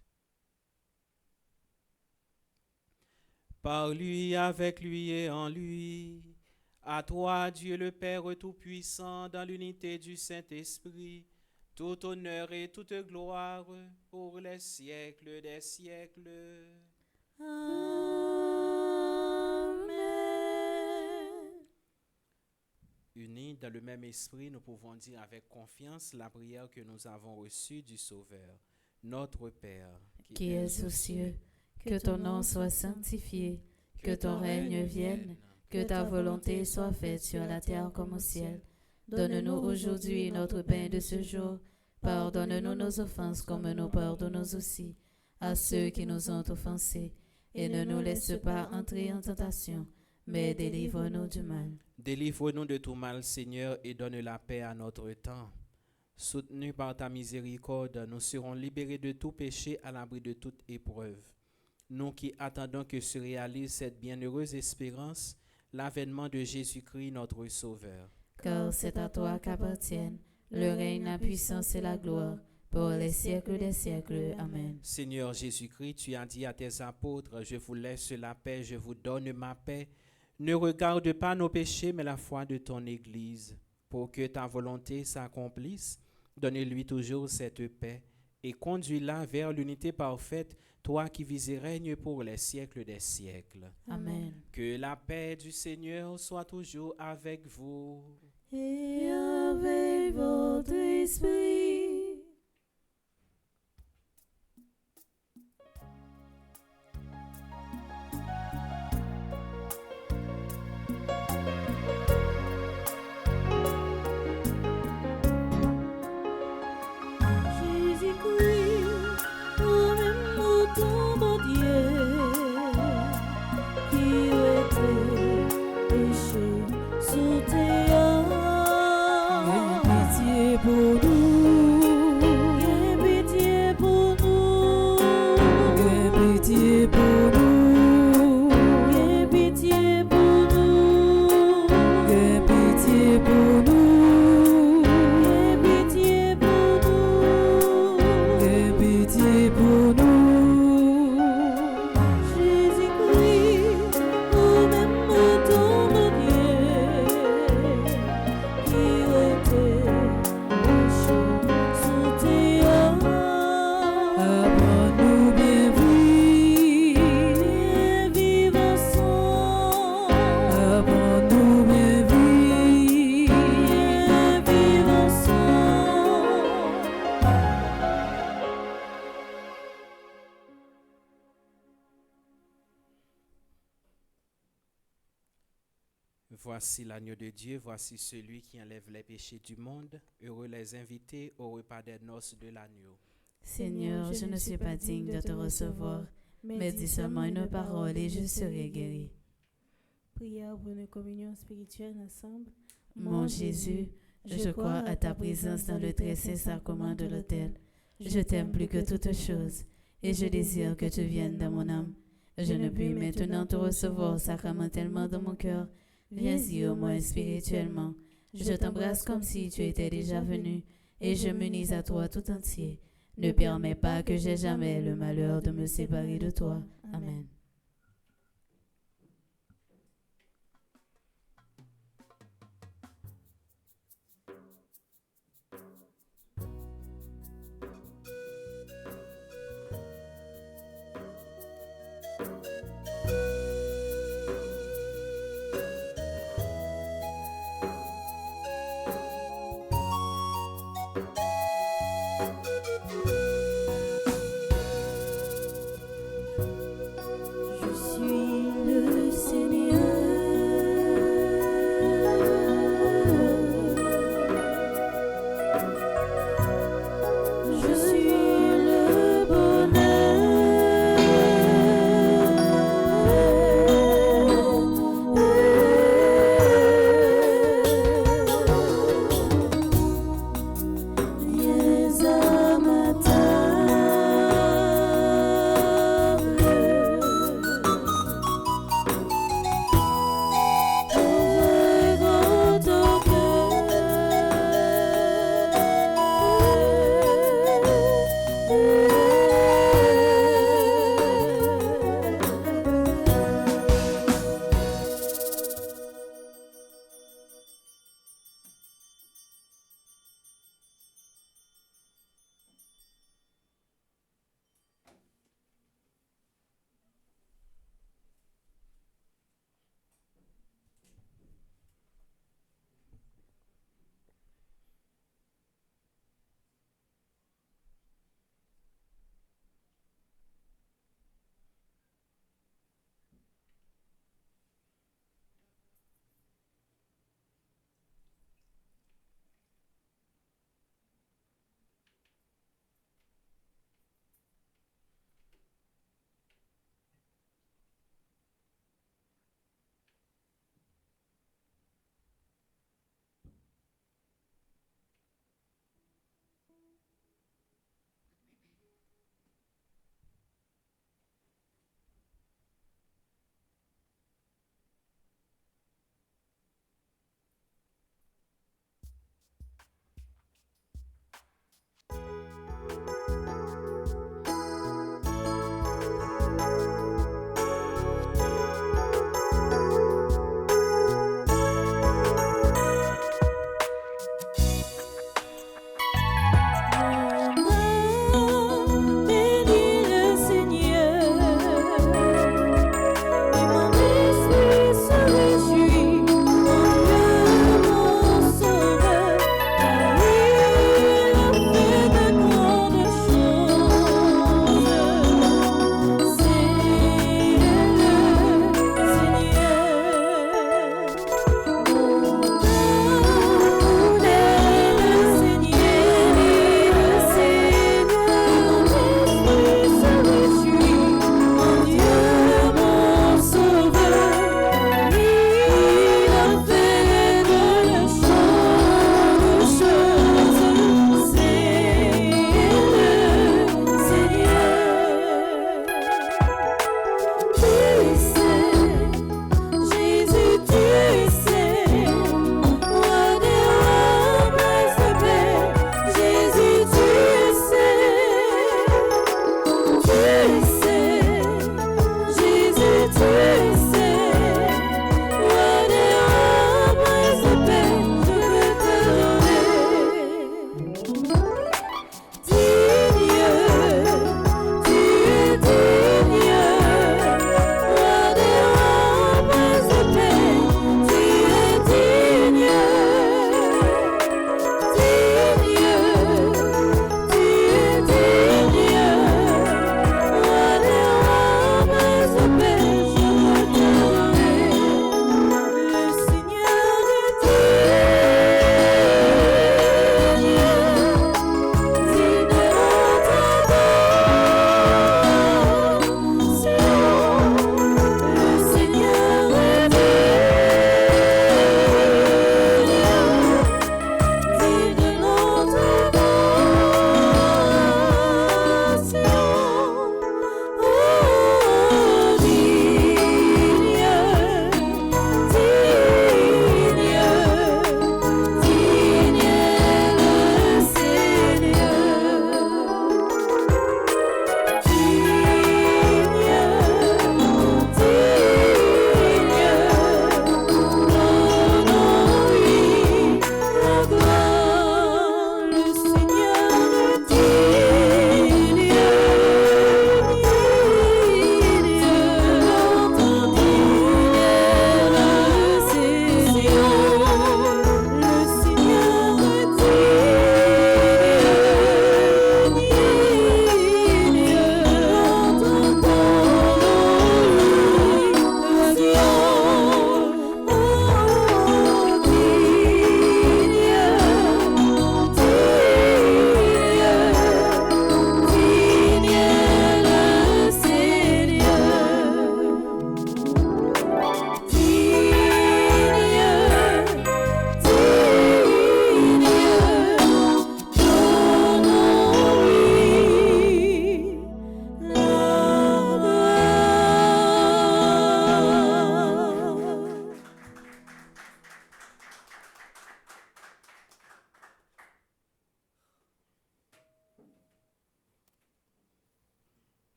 Par lui, avec lui et en lui, à toi, Dieu le Père Tout-Puissant, dans l'unité du Saint-Esprit, tout honneur et toute gloire pour les siècles des siècles. Amen. Unis dans le même esprit, nous pouvons dire avec confiance la prière que nous avons reçue du Sauveur. Notre Père, Qui es aux cieux, que ton nom soit sanctifié, que ton règne vienne, que ta volonté soit faite sur la terre comme au ciel. Donne-nous aujourd'hui notre pain de ce jour. Pardonne-nous nos offenses comme nous pardonnons aussi à ceux qui nous ont offensés. Et ne nous laisse pas entrer en tentation, mais délivre-nous du mal. délivre-nous de tout mal, Seigneur, et donne la paix à notre temps. Soutenus par ta miséricorde, nous serons libérés de tout péché à l'abri de toute épreuve. Nous qui attendons que se réalise cette bienheureuse espérance, l'avènement de Jésus-Christ, notre Sauveur. Car c'est à toi qu'appartiennent le règne, la puissance et la gloire, pour les siècles des siècles. Amen. Seigneur Jésus-Christ, tu as dit à tes apôtres, je vous laisse la paix, je vous donne ma paix. Ne regarde pas nos péchés, mais la foi de ton Église. Pour que ta volonté s'accomplisse, donne-lui toujours cette paix et conduis-la vers l'unité parfaite, toi qui vis et règnes pour les siècles des siècles. Amen. Que la paix du Seigneur soit toujours avec vous. Et avec votre esprit. Voici l'agneau de Dieu, voici celui qui enlève les péchés du monde. Heureux les invités au repas des noces de l'agneau. Seigneur, je ne suis pas digne de te recevoir, mais dis seulement une parole et je serai guéri. Prière pour une communion spirituelle ensemble. Mon Jésus, je crois à ta présence dans le très saint sacrement de l'autel. Je t'aime plus que toute chose et je désire que tu viennes dans mon âme. Je ne puis maintenant te recevoir sacramentellement dans mon cœur. Viens-y au moins spirituellement. Je t'embrasse comme si tu étais déjà venu et je m'unis à toi tout entier. Ne permets pas que j'aie jamais le malheur de me séparer de toi. Amen.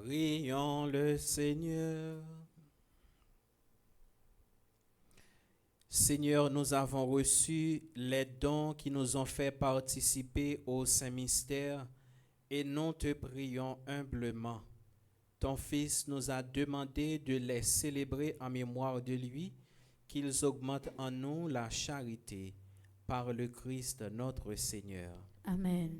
Prions le Seigneur. Seigneur, nous avons reçu les dons qui nous ont fait participer au Saint-Mystère et nous te prions humblement. Ton Fils nous a demandé de les célébrer en mémoire de lui, qu'ils augmentent en nous la charité par le Christ notre Seigneur. Amen.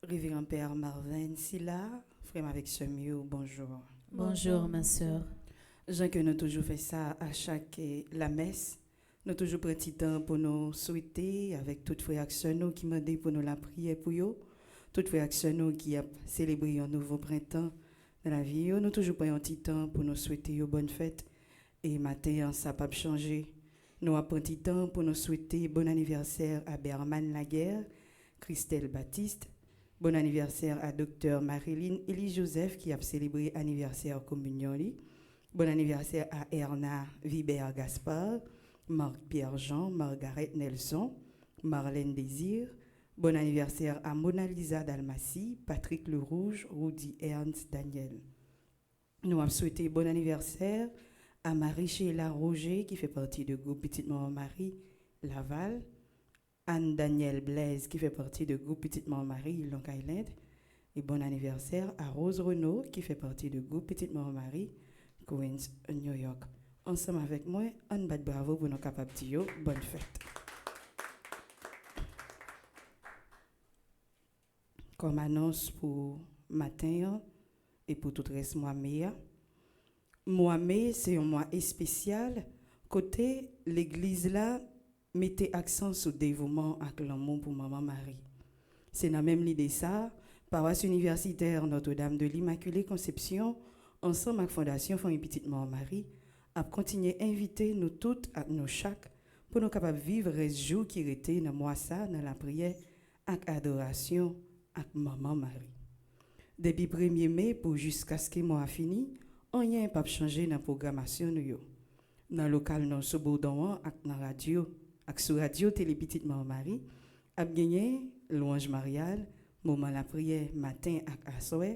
Révérend Père Marvin Silla, frère avec ce mieux, bonjour. Bonjour, ma sœur. Jean que nous toujours fait ça à chaque la messe, nous toujours pris petit temps pour nous souhaiter avec toutes frères nous qui m'ont dit pour nous la prière pour eux, toutes frères nous qui a célébré un nouveau printemps dans la vie, nous toujours pris un petit temps pour nous souhaiter une bonne fête et matin ça pas changer. Nous avons pris un petit temps pour nous souhaiter bon anniversaire à Berman Laguerre, Christelle Baptiste. Bon anniversaire à Dr Marilyn Elie Joseph qui a célébré anniversaire communion. Bon anniversaire à Erna Vibert Gaspard, Marc Pierre Jean, Margaret Nelson, Marlène Désir. Bon anniversaire à Mona Lisa Dalmatie, Patrick Le Rouge, Rudy Ernst Daniel. Nous avons souhaité bon anniversaire à Marie-Sheila Roger qui fait partie du groupe Petite Maman Marie Laval. Anne-Danielle Blaise qui fait partie du groupe Petite Maman Marie Long Island. Et bon anniversaire à Rose Renaud qui fait partie du groupe Petite Maman Marie Queens, New York. Ensemble avec moi, on bat bravo pour nos capables de dire bonne fête. Comme annonce pour matin et pour tout le reste mois mai, c'est un mois spécial. Côté l'église là, mettez accent sur le dévouement et l'amour pour Maman Marie. C'est dans la même idée ça, paroisse universitaire Notre-Dame de l'Immaculée Conception, ensemble avec Fondation Famille Petite Maman Marie, a continué à inviter nous toutes et nous chaque pour nous capables de vivre les jours qui étaient dans mois ça, dans la prière et adoration avec Maman Marie. Depuis 1er mai pour jusqu'à ce que le mois fini, rien n'a pas changé dans la programmation. Dans le local, dans ce bourdon et dans la radio, sur radio Télé Petite Maman Marie, a gagné louange mariale, moment la prière matin à soir,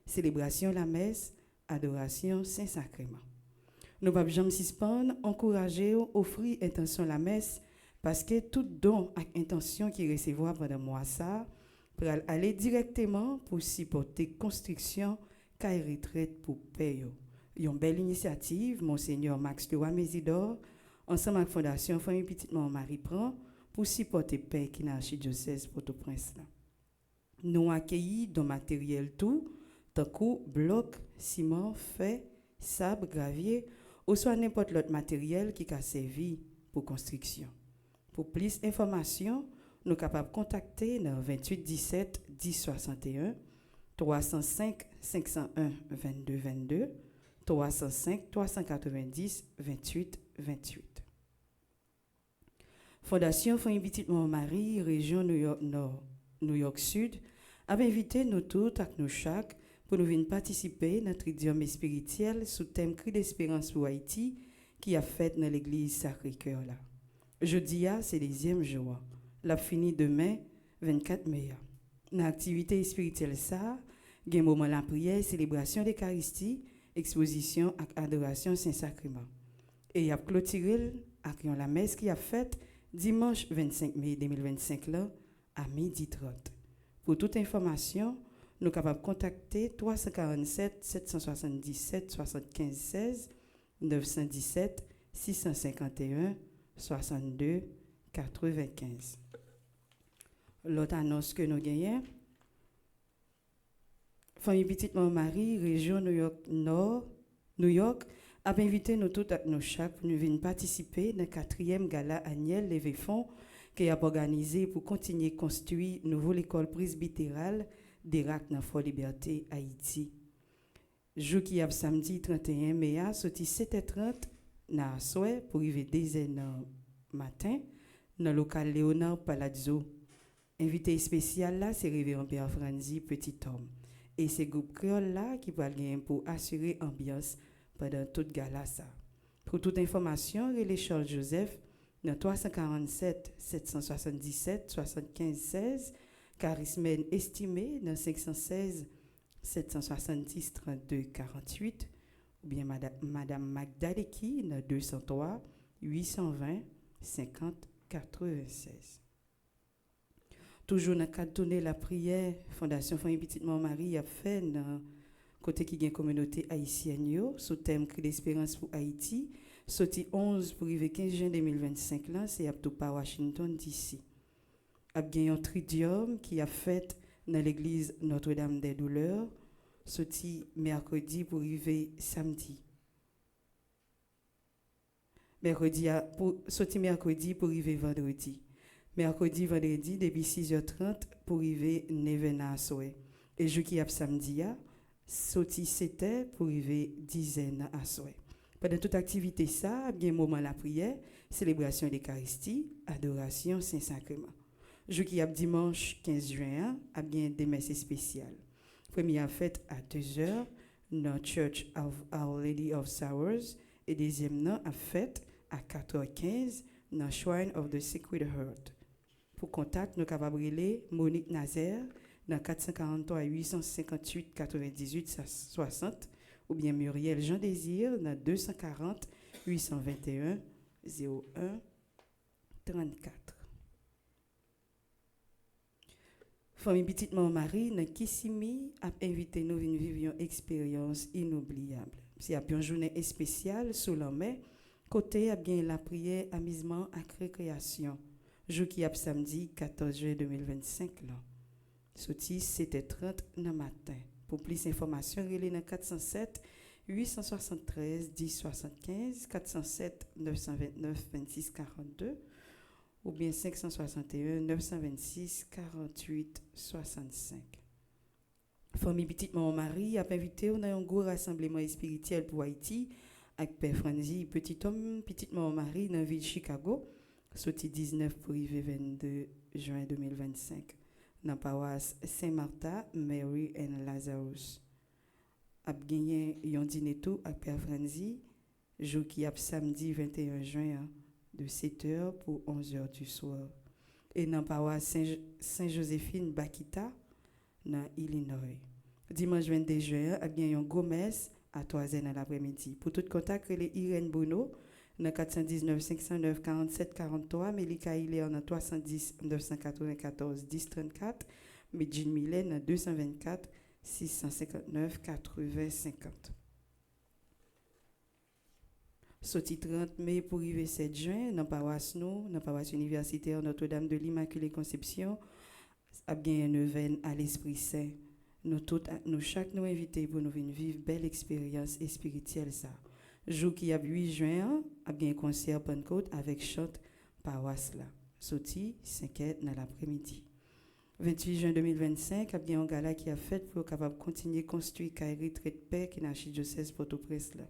célébration la messe, adoration Saint-Sacrement. Nous ne pouvons jamais suspendre, encourager, offrir intention la messe, parce que tout don et intention qui recevoir pendant mois ça, pour aller directement pour supporter construction, caille retraite pour payer. Une belle initiative, Monseigneur Max Leroy Mésidor, ensemble avec la Fondation Famille Petite Maman Marie prend pour supporter paix qui n'a l'archidiocèse Port-au-Prince. Nous accueillis dans matériel tout, tant que bloc, ciment, fer, sable, gravier, ou soit n'importe l'autre matériel qui a servi pour construction. Pour plus d'informations, nous sommes capables de contacter dans 28 17 10 61, 305 501 22 22, 305 390 28 28. Fondation Famille Petite Maman Marie, région New York Nord, New York Sud, a invité nous toutes et nous chaque pour nous venir participer à notre idiome spirituel sous thème Cri d'espérance pour Haïti qui a fait dans l'église Sacré-Cœur là. Jeudi, c'est le 10e jour. La fini demain, 24 mai. Dans l'activité spirituelle, ça, il y a un moment la prière, célébration d'Eucharistie, exposition et adoration Saint-Sacrement. Et il y a clôturé avec la messe qui a faite dimanche 25 mai 2025 là, à 12h30. Pour toute information, nous sommes capables de contacter 347 777 75 16 917 651 62 95. L'autre annonce que nous gagnons, Famille Petite Maman Marie, région New York Nord, New York, a invité nous toutes et nous chaque pour nous venir participer dans le 4e gala annuel Levé Fonds qui a organisé pour continuer à construire une nouvelle école presbytérale d'Irak dans Fort Liberté, Haïti. Jour qui a samedi 31 mai, sorti 7h30 dans la soirée pour arriver 2h matin dans le local Léonard Palazzo. Invité spécial là, c'est Révérend Père Franzi Petit Homme. Et c'est groupe créole là qui va gagner pour assurer ambiance pendant toute gala ça. Pour toute information, relais Charles Joseph dans 347 777 75 16, Charismène estimé dans 516 770 32 48, ou bien Madame Magdaleki dans 203 820 50 96. Toujours dans le cadre de tourner la prière, Fondation Famille Petite Marie a fait dans côté qui gagne communauté haïtienne sous thème Cri d'espérance pour Haïti, sorti 11 pour arriver 15 juin 2025 là, c'est à Washington DC. A gagné un tridium qui a fait dans l'église Notre-Dame des Douleurs, sorti mercredi pour arriver samedi. Sorti mercredi pour arriver vendredi. Mercredi, vendredi, depuis 6h30 pour arriver 9h à soir. Et jour qui a samedi, sorti 7h pour arriver 10h à soir. Pendant toute activité, ça, bien moment la prière, célébration de l'Eucharistie, adoration Saint-Sacrement. Jour qui a dimanche 15 juin, a bien des messes spéciales. Première fête à 2h, dans Church of Our Lady of Sorrows, et deuxième nom à fête à 4h15 dans Shrine of the Sacred Heart. Pour contact, nous capables brûler Monique Nazaire dans 443 858 98 60 ou bien Muriel Jean Désir dans 240 821 01 34. Famille Petite Marie dans Kissimi a invité nous à vivre une expérience inoubliable. C'est une journée spéciale sous la mer, côté a bien la prière, amusement et récréation. Jour qui a samedi 14 juillet 2025 là. Sorti 7h30 dans matin. Pour plus d'informations, relais dans 407 873 10 75 407 929 26 42 ou bien 561 926 48 65. Famille Petite Marie a invité dans un gros rassemblement spirituel pour Haïti avec Père Franzi Petit Homme Petite Marie dans la ville de Chicago. Sorti 19 pour arriver 22 juin 2025 dans la paroisse Saint-Martha, Mary and Lazarus. A gagné un dîner tout avec Père Franzi, jour qui a samedi 21 juin de 7h pour 11h du soir. Et dans la paroisse Saint-Joséphine Bakita, dans Illinois. Dimanche 22 juin, a gagné un gros messe à 3h dans l'après-midi. Pour tout contact, les Irène Bono, dans 419 509 47 43, Melika Hilaire dans 310 994 10 34, Medjin Millet dans 224 659 80 50. Sorti 30 mai pour arriver 7 juin, dans paroisse paroisse universitaire Notre-Dame de l'Immaculée Conception, a bien un neuvaine à l'Esprit Saint. Nous chaque nous invités pour nous vivre belle expérience spirituelle ça. Jour qui a 8 juin, a bien un concert Pentecôte avec chante paroisse là. Sorti 5h dans l'après-midi. 28 juin 2025, a bien un gala qui a fait pour capable continuer construire carré de paix qui n'a chez diocèse Port-au-Prince là.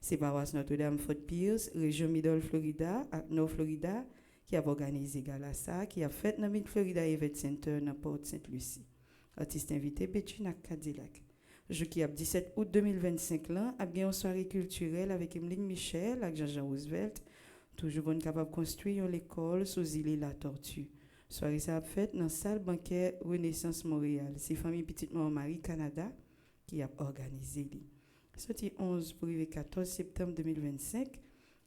C'est paroisse Notre-Dame Fort Pierce, région Middle Florida, à North Florida, qui a organisé gala ça, qui a fait dans Mid Florida Event Center dans Port Sainte-Lucie. Artiste invité Bettina Cadillac. Jour qui a 17 août 2025 là, a bien une soirée culturelle avec Emeline Michel, avec Jean-Jean Roosevelt, toujours bon capable construire l'école sous île La Tortue. Soirée ça a fait dans salle banquet Renaissance Montréal. C'est famille Petite Marie Canada qui a organisé lui. Sorti 11 pour le 14 septembre 2025,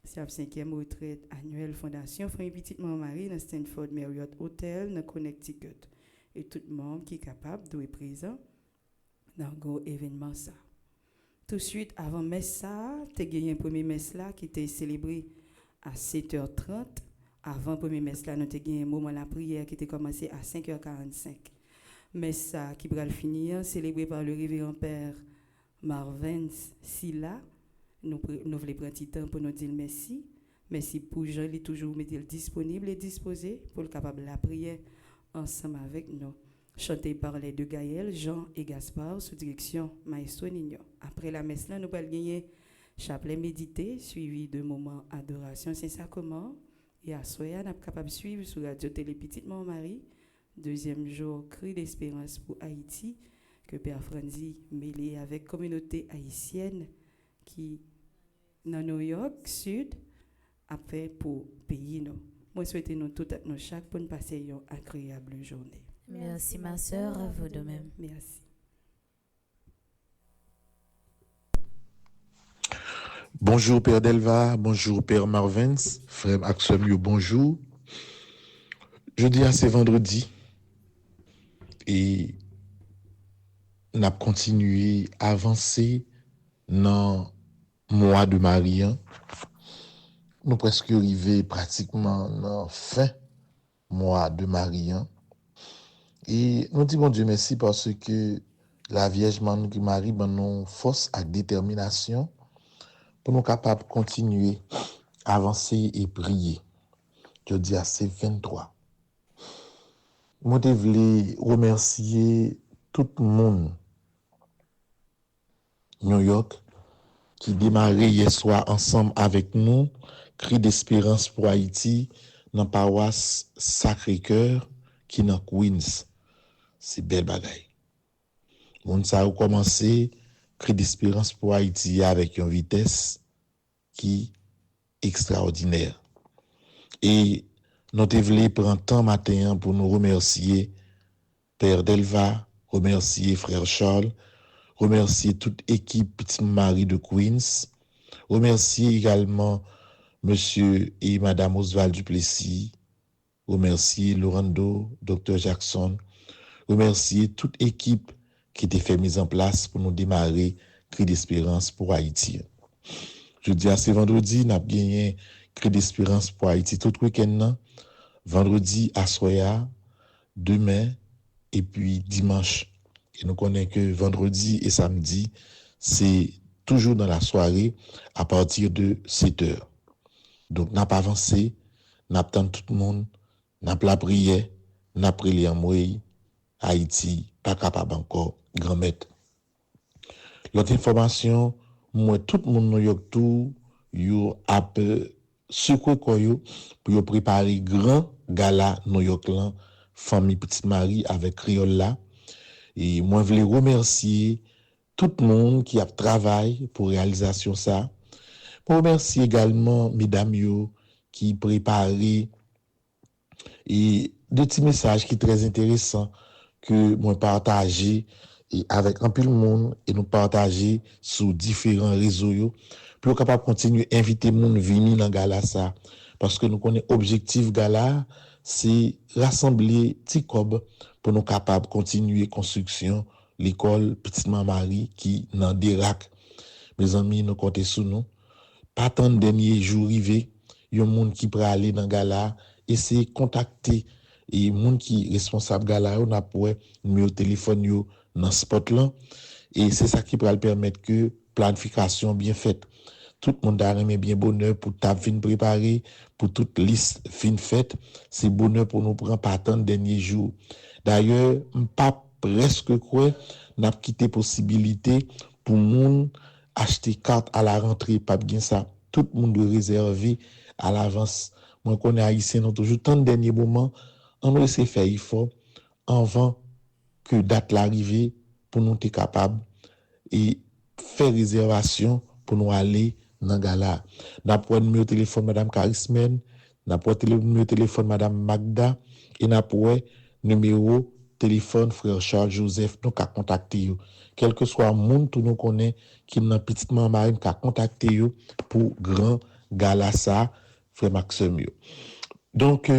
c'est la 5e retraite annuelle Fondation Famille Petite Marie dans Stanford Marriott Hotel dans Connecticut. Et tout le monde qui est capable d'être présent dans le événement ça. Tout de suite, avant messe ça, tu as gagné un premier messe là qui était célébré à 7h30. Avant le premier messe là, nous avons gagné un moment de la prière qui était commencé à 5h45. Messe ça qui va le finir, célébré par le révérend Père Marvin Silla. Nous voulons prendre un petit temps pour nous dire merci. Merci pour Jean, il est toujours disponible et disposé pour le capable de la prière ensemble avec nous. Chanté par les deux Gaël, Jean et Gaspard, sous direction Maestro Nino. Après la messe, là, nous allons gagner chapelet médité, suivi de moments adoration Saint-Sacrement Et à soya, nous sommes capables de suivre sur Radio Télé Petite Marie. Deuxième jour, Cri d'espérance pour Haïti, que Père Franzi mêlé avec la communauté haïtienne qui dans New York Sud a fait pour pays nous. Moi souhaite nous tout à nous chaque pour passer une agréable journée. Merci ma sœur, à vous de même. Merci. Bonjour Père Delva, bonjour Père Marvens, frère Axomio, bonjour. Jeudi à c'est vendredi et nous avons continué à avancer dans le mois de Marie. Nous presque arrivés pratiquement dans la fin mois de Marie. Et nous disons bon Dieu merci parce que la Vierge Marie nous force à détermination pour nous capables de continuer à avancer et prier. Je dis à ces 23. Moi, je voulais remercier tout le monde New York qui démarrait hier soir ensemble avec nous, Cri d'espérance pour Haïti, dans la paroisse Sacré-Cœur, qui est dans Queens. C'est belle bagaille. On a commencé Cri d'espérance pour Haïti avec une vitesse qui est extraordinaire. Et nous devons prendre temps matin pour nous remercier Père Delva, remercier Frère Charles, remercier toute équipe Petite Marie de Queens, remercier également Monsieur et Madame Oswald Duplessis, remercier Laurando, Dr. Jackson, remercier toute équipe qui était fait mise en place pour nous démarrer Cri d'espérance pour Haïti. Je dis à ce vendredi, nous avons gagné Cri d'espérance pour Haïti tout le week-end. Vendredi à Soya, demain et puis dimanche. Et nous connaissons que vendredi et samedi, c'est toujours dans la soirée à partir de 7 heures. Donc, nous avons avancé, nous avons tout le monde, nous avons la prière, nous avons prié en mouille, Haïti, pas capable encore, grand maître. L'autre information, moi, tout le monde New York, tout, yo a secoué pour préparer grand gala New York là, famille Petite Marie avec Créole là. Et moi, je voulais remercier tout le monde qui a travaillé pour réalisation ça. Pour remercier également mesdames yo qui préparé et deux petits messages qui sont très intéressants que moi partager et avec un peu de monde et nous partager sur différents réseaux yo pour capable continuer inviter monde venir dans gala ça parce que nous connaissons objectif gala c'est rassembler Ticob pour nous capable continuer construction l'école Petite Marie qui dans Dérac. Mes amis nous comptez sur nous pas tant de dernier jour arrivé y a monde qui peut aller dans gala essayer contacter et monde qui responsable gala on a pour numéro téléphone yo dans spot là et c'est ça qui va permettre que planification bien faite tout le monde a remis bien bonheur pour ta fin préparée pour toute liste fin faite c'est bonheur pour nous prendre pas tant de dernier jour d'ailleurs pas presque quoi n'a quitté possibilité pour monde acheter carte à la rentrée pas bien ça tout le monde doit réserver à l'avance moi connais haïtien nous toujours tant de dernier moment on doit essayer faire effort avant que date l'arrivée pour nous être capable et faire réservation pour nous aller dans gala n'a pas numéro téléphone madame Karismen n'a pas numéro téléphone madame Magda et n'a pas numéro téléphone frère Charles Joseph nous qu'a contacter quel que soit monde tout nous connaît qui dans Petite Marie qu'a contacter yo pour grand gala ça frère Maxime yo. Donc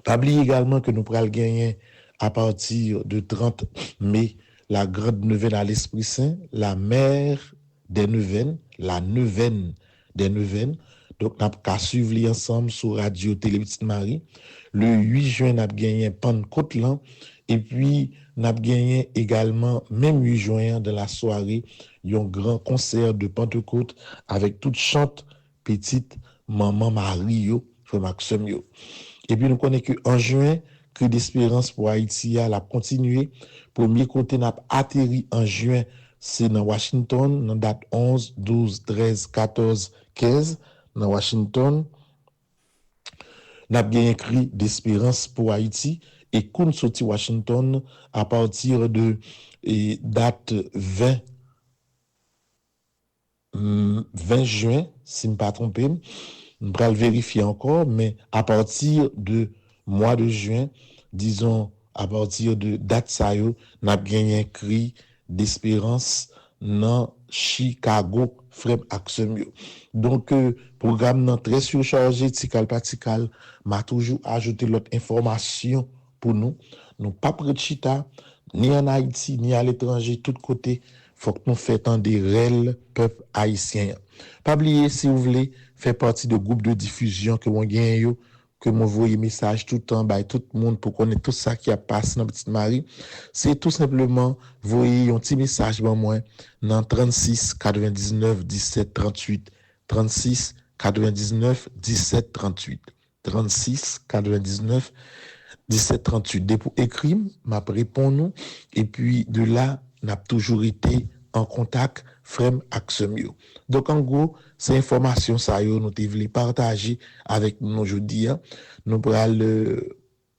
pas oublier également que nous pral gagner à partir de 30 mai la grande neuvaine à l'Esprit Saint, la mère des neuvaines, la neuvaine des neuvaines. Donc n'a qu'à suivre ensemble sur Radio Télé Petite Marie. Le 8 juin n'a gagné Pentecôte là et puis n'a gagné également même 8 juin de la soirée un grand concert de Pentecôte avec toute chante petite maman Marie yo, frère Maxime yo. Et puis nous connaissons que en juin Cri d'espérance pour Haïti a continué premier côté n'a atterri en juin c'est dans Washington dans date 11 12 13 14 15 dans Washington n'a bien écrit d'espérance pour Haïti et qu'on sorti Washington à partir de date 20 juin, si je ne me pas trompé, je vais le vérifier encore, mais à partir de mois de juin, disons à partir de date ça yo, n'a bien écrit d'espérance dans Chicago, frère Aksem yo. Donc programme nan très surchargé tical patical, m'a toujours ajouté l'autre information pour nous. Nous pas près de chita ni en Haïti ni à l'étranger tout côté, faut que nous fassions des réels peuple haïtien. Pas oublier si vous voulez faire partie de groupe de diffusion que vous gagnez que vous voyez message tout le temps by tout le monde pour connaître tout ça qui a passé dans Petite Marie, c'est tout simplement voyez un petit message ben moi dans 36 99 17 38 36 99 17 38 36 99 17 38 dès pour écrire m'a répond nous et puis de là n'a toujours été en contact frère Aksem yo. Donc en gros, ces informations ça yo nous voulons partager avec nous aujourd'hui. Nous pourrons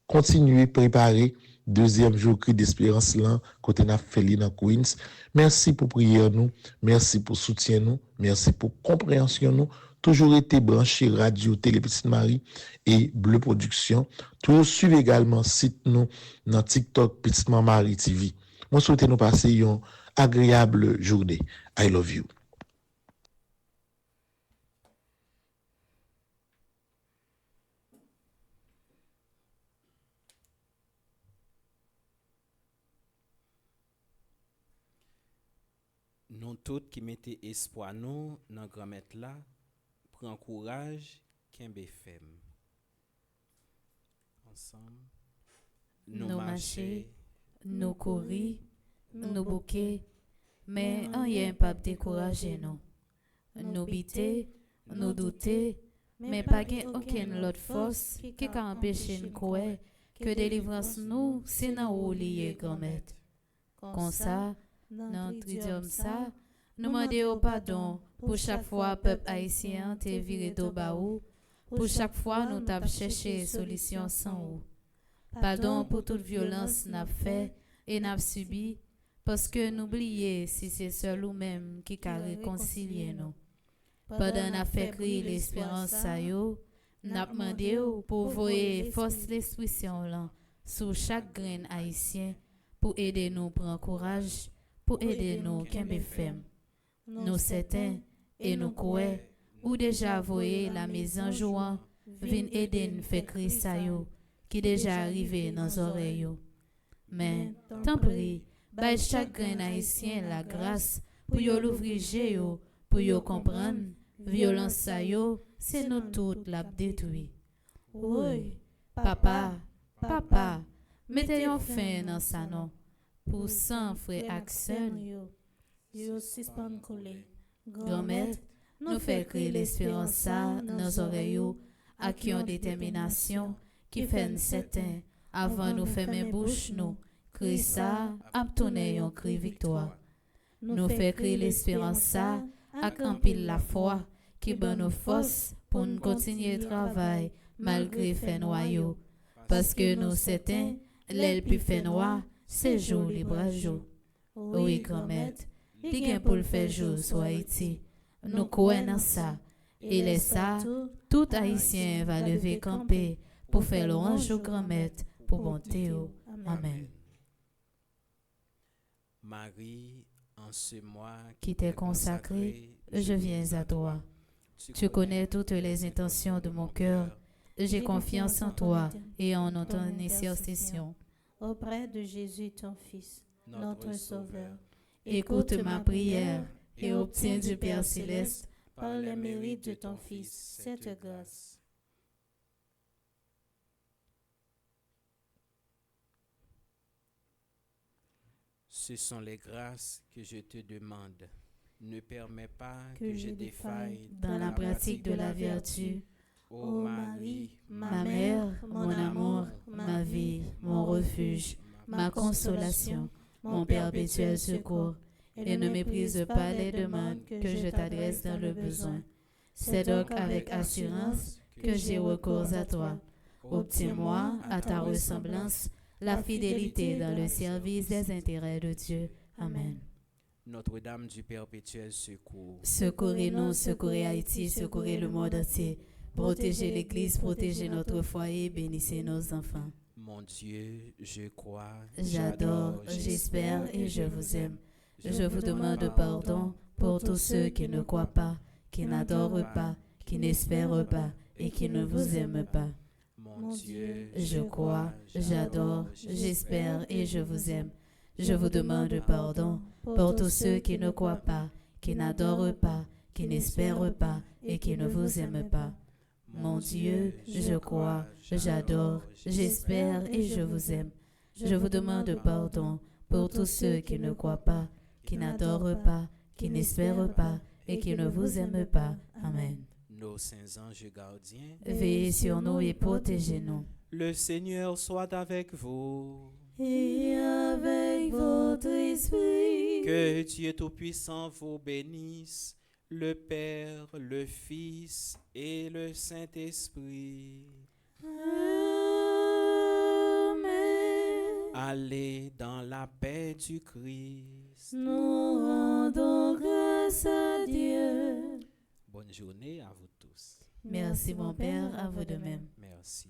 continuer préparer deuxième jour cri d'espérance là côté n'a fait dans Queens. Merci pour prière nous, merci pour soutien nous, merci pour compréhension nous. Toujours été branché radio Télé Petite Marie et Bleu Production. Toujours suivez également site nous dans TikTok Petite Marie TV. Moi souhaite nous passer une agréable journée. I love you. Nous tous qui mettez espoir nous dans grand-mère là, prends courage, kembe fem. Ensemble, Nous marcher, nous courir, nous bouquer, mais rien pas décourager nous. Nous biter, nous douter, mais pas aucune autre force qui peut empêcher nous croire que délivrance nous, c'est dans où lié grand-mère. Comme ça, dans le tridium ça, nous demandons pardon pour chaque fois peuple haïtien te viré d'au baou, pour chaque fois nous t'avons cherché solution sans ou. Pardon pour toute violence n'a fait et n'a subi, parce que n'oubliez si c'est seul ou même qui a réconcilié nous. Pendant n'a fait crier l'espérance ça yo, n'a demandé pour voyer force l'expression là sur chaque grain haïtien pour aider nous prendre courage, pour aider nous kembe fem. Nous certains et nous croyons ou déjà voyez la maison jouant vin aider nous fait crier ça yo qui déjà arrivé dans nos oreilles. Mais tant pis, by chaque grain haïtien la grâce pour yo l'ouvrir yo, pour yo comprendre violence ça yo, c'est nous toutes la détruit. Oui, papa, mettez yon fin dans ça non. Pour sang frère Aksem Yo suspend coulé. grand-mère, nous fait crier l'espérance ça dans nos oreilles à qui ont détermination qui fait certain avant nous fermer bouche nous cri ça a tourner un cri victoire. Nous fait crier l'espérance ça à pile la foi qui ban nos forces pour nous continuer le travail malgré fait noyau parce que nous certains l'aile plus fait noir c'est jour libre jour. Oui grand-mère, li gen pour le faire jour sur Haïti. Nous croyons dans ça et les ça tout haïtien va lever camper pour faire l'orange au grand-mère pour bonté. Amen. Marie, en ce mois Qui t'est consacré, je viens à toi. Tu connais toutes les intentions de mon cœur. J'ai confiance en toi et en ton intercession. Auprès de Jésus, ton Fils, notre Sauveur. Écoute ma prière et obtiens du Père céleste Par les mérites de ton Fils, cette grâce. Ce sont les grâces que je te demande. Ne permets pas que je défaille dans la pratique de la vertu. Ô Marie, Ma mère, mon amour, ma vie, mon refuge, ma consolation, mon perpétuel secours, et ne méprise pas les demandes que je t'adresse dans le besoin. C'est donc avec assurance que j'ai recours à toi. Obtiens-moi, à ta ressemblance, la fidélité dans le service des intérêts de Dieu. Amen. Notre-Dame du perpétuel secours, Secourez-nous, secourez Haïti, secourez le monde entier. Protégez l'Église, protégez notre foyer, bénissez nos enfants. mon Dieu, je crois, J'adore, j'espère et je vous aime. Je vous demande pardon pour tous ceux qui ne croient pas, qui n'adorent pas, qui n'espèrent pas et qui ne vous aiment pas. mon Dieu, Je crois, j'adore, j'espère et je vous aime. Je vous demande pardon pour tous ceux qui ne croient pas, qui n'adorent pas, qui n'espèrent pas et qui ne vous aiment pas. Mon Dieu, je crois, j'adore, j'espère et je vous aime. Je vous demande pardon pour tous ceux qui ne croient pas, qui n'adorent pas, qui n'espèrent pas et qui ne vous aiment pas. Amen. nos saints anges gardiens, Veillez sur nous et protégez-nous. le Seigneur soit avec vous. Et avec votre esprit. Que Dieu Tout-Puissant vous bénisse, le Père, le Fils et le Saint-Esprit. Amen. Allez dans la paix du Christ. Nous rendons grâce à Dieu. Bonne journée à vous tous. Merci mon Père, à vous de même. Merci.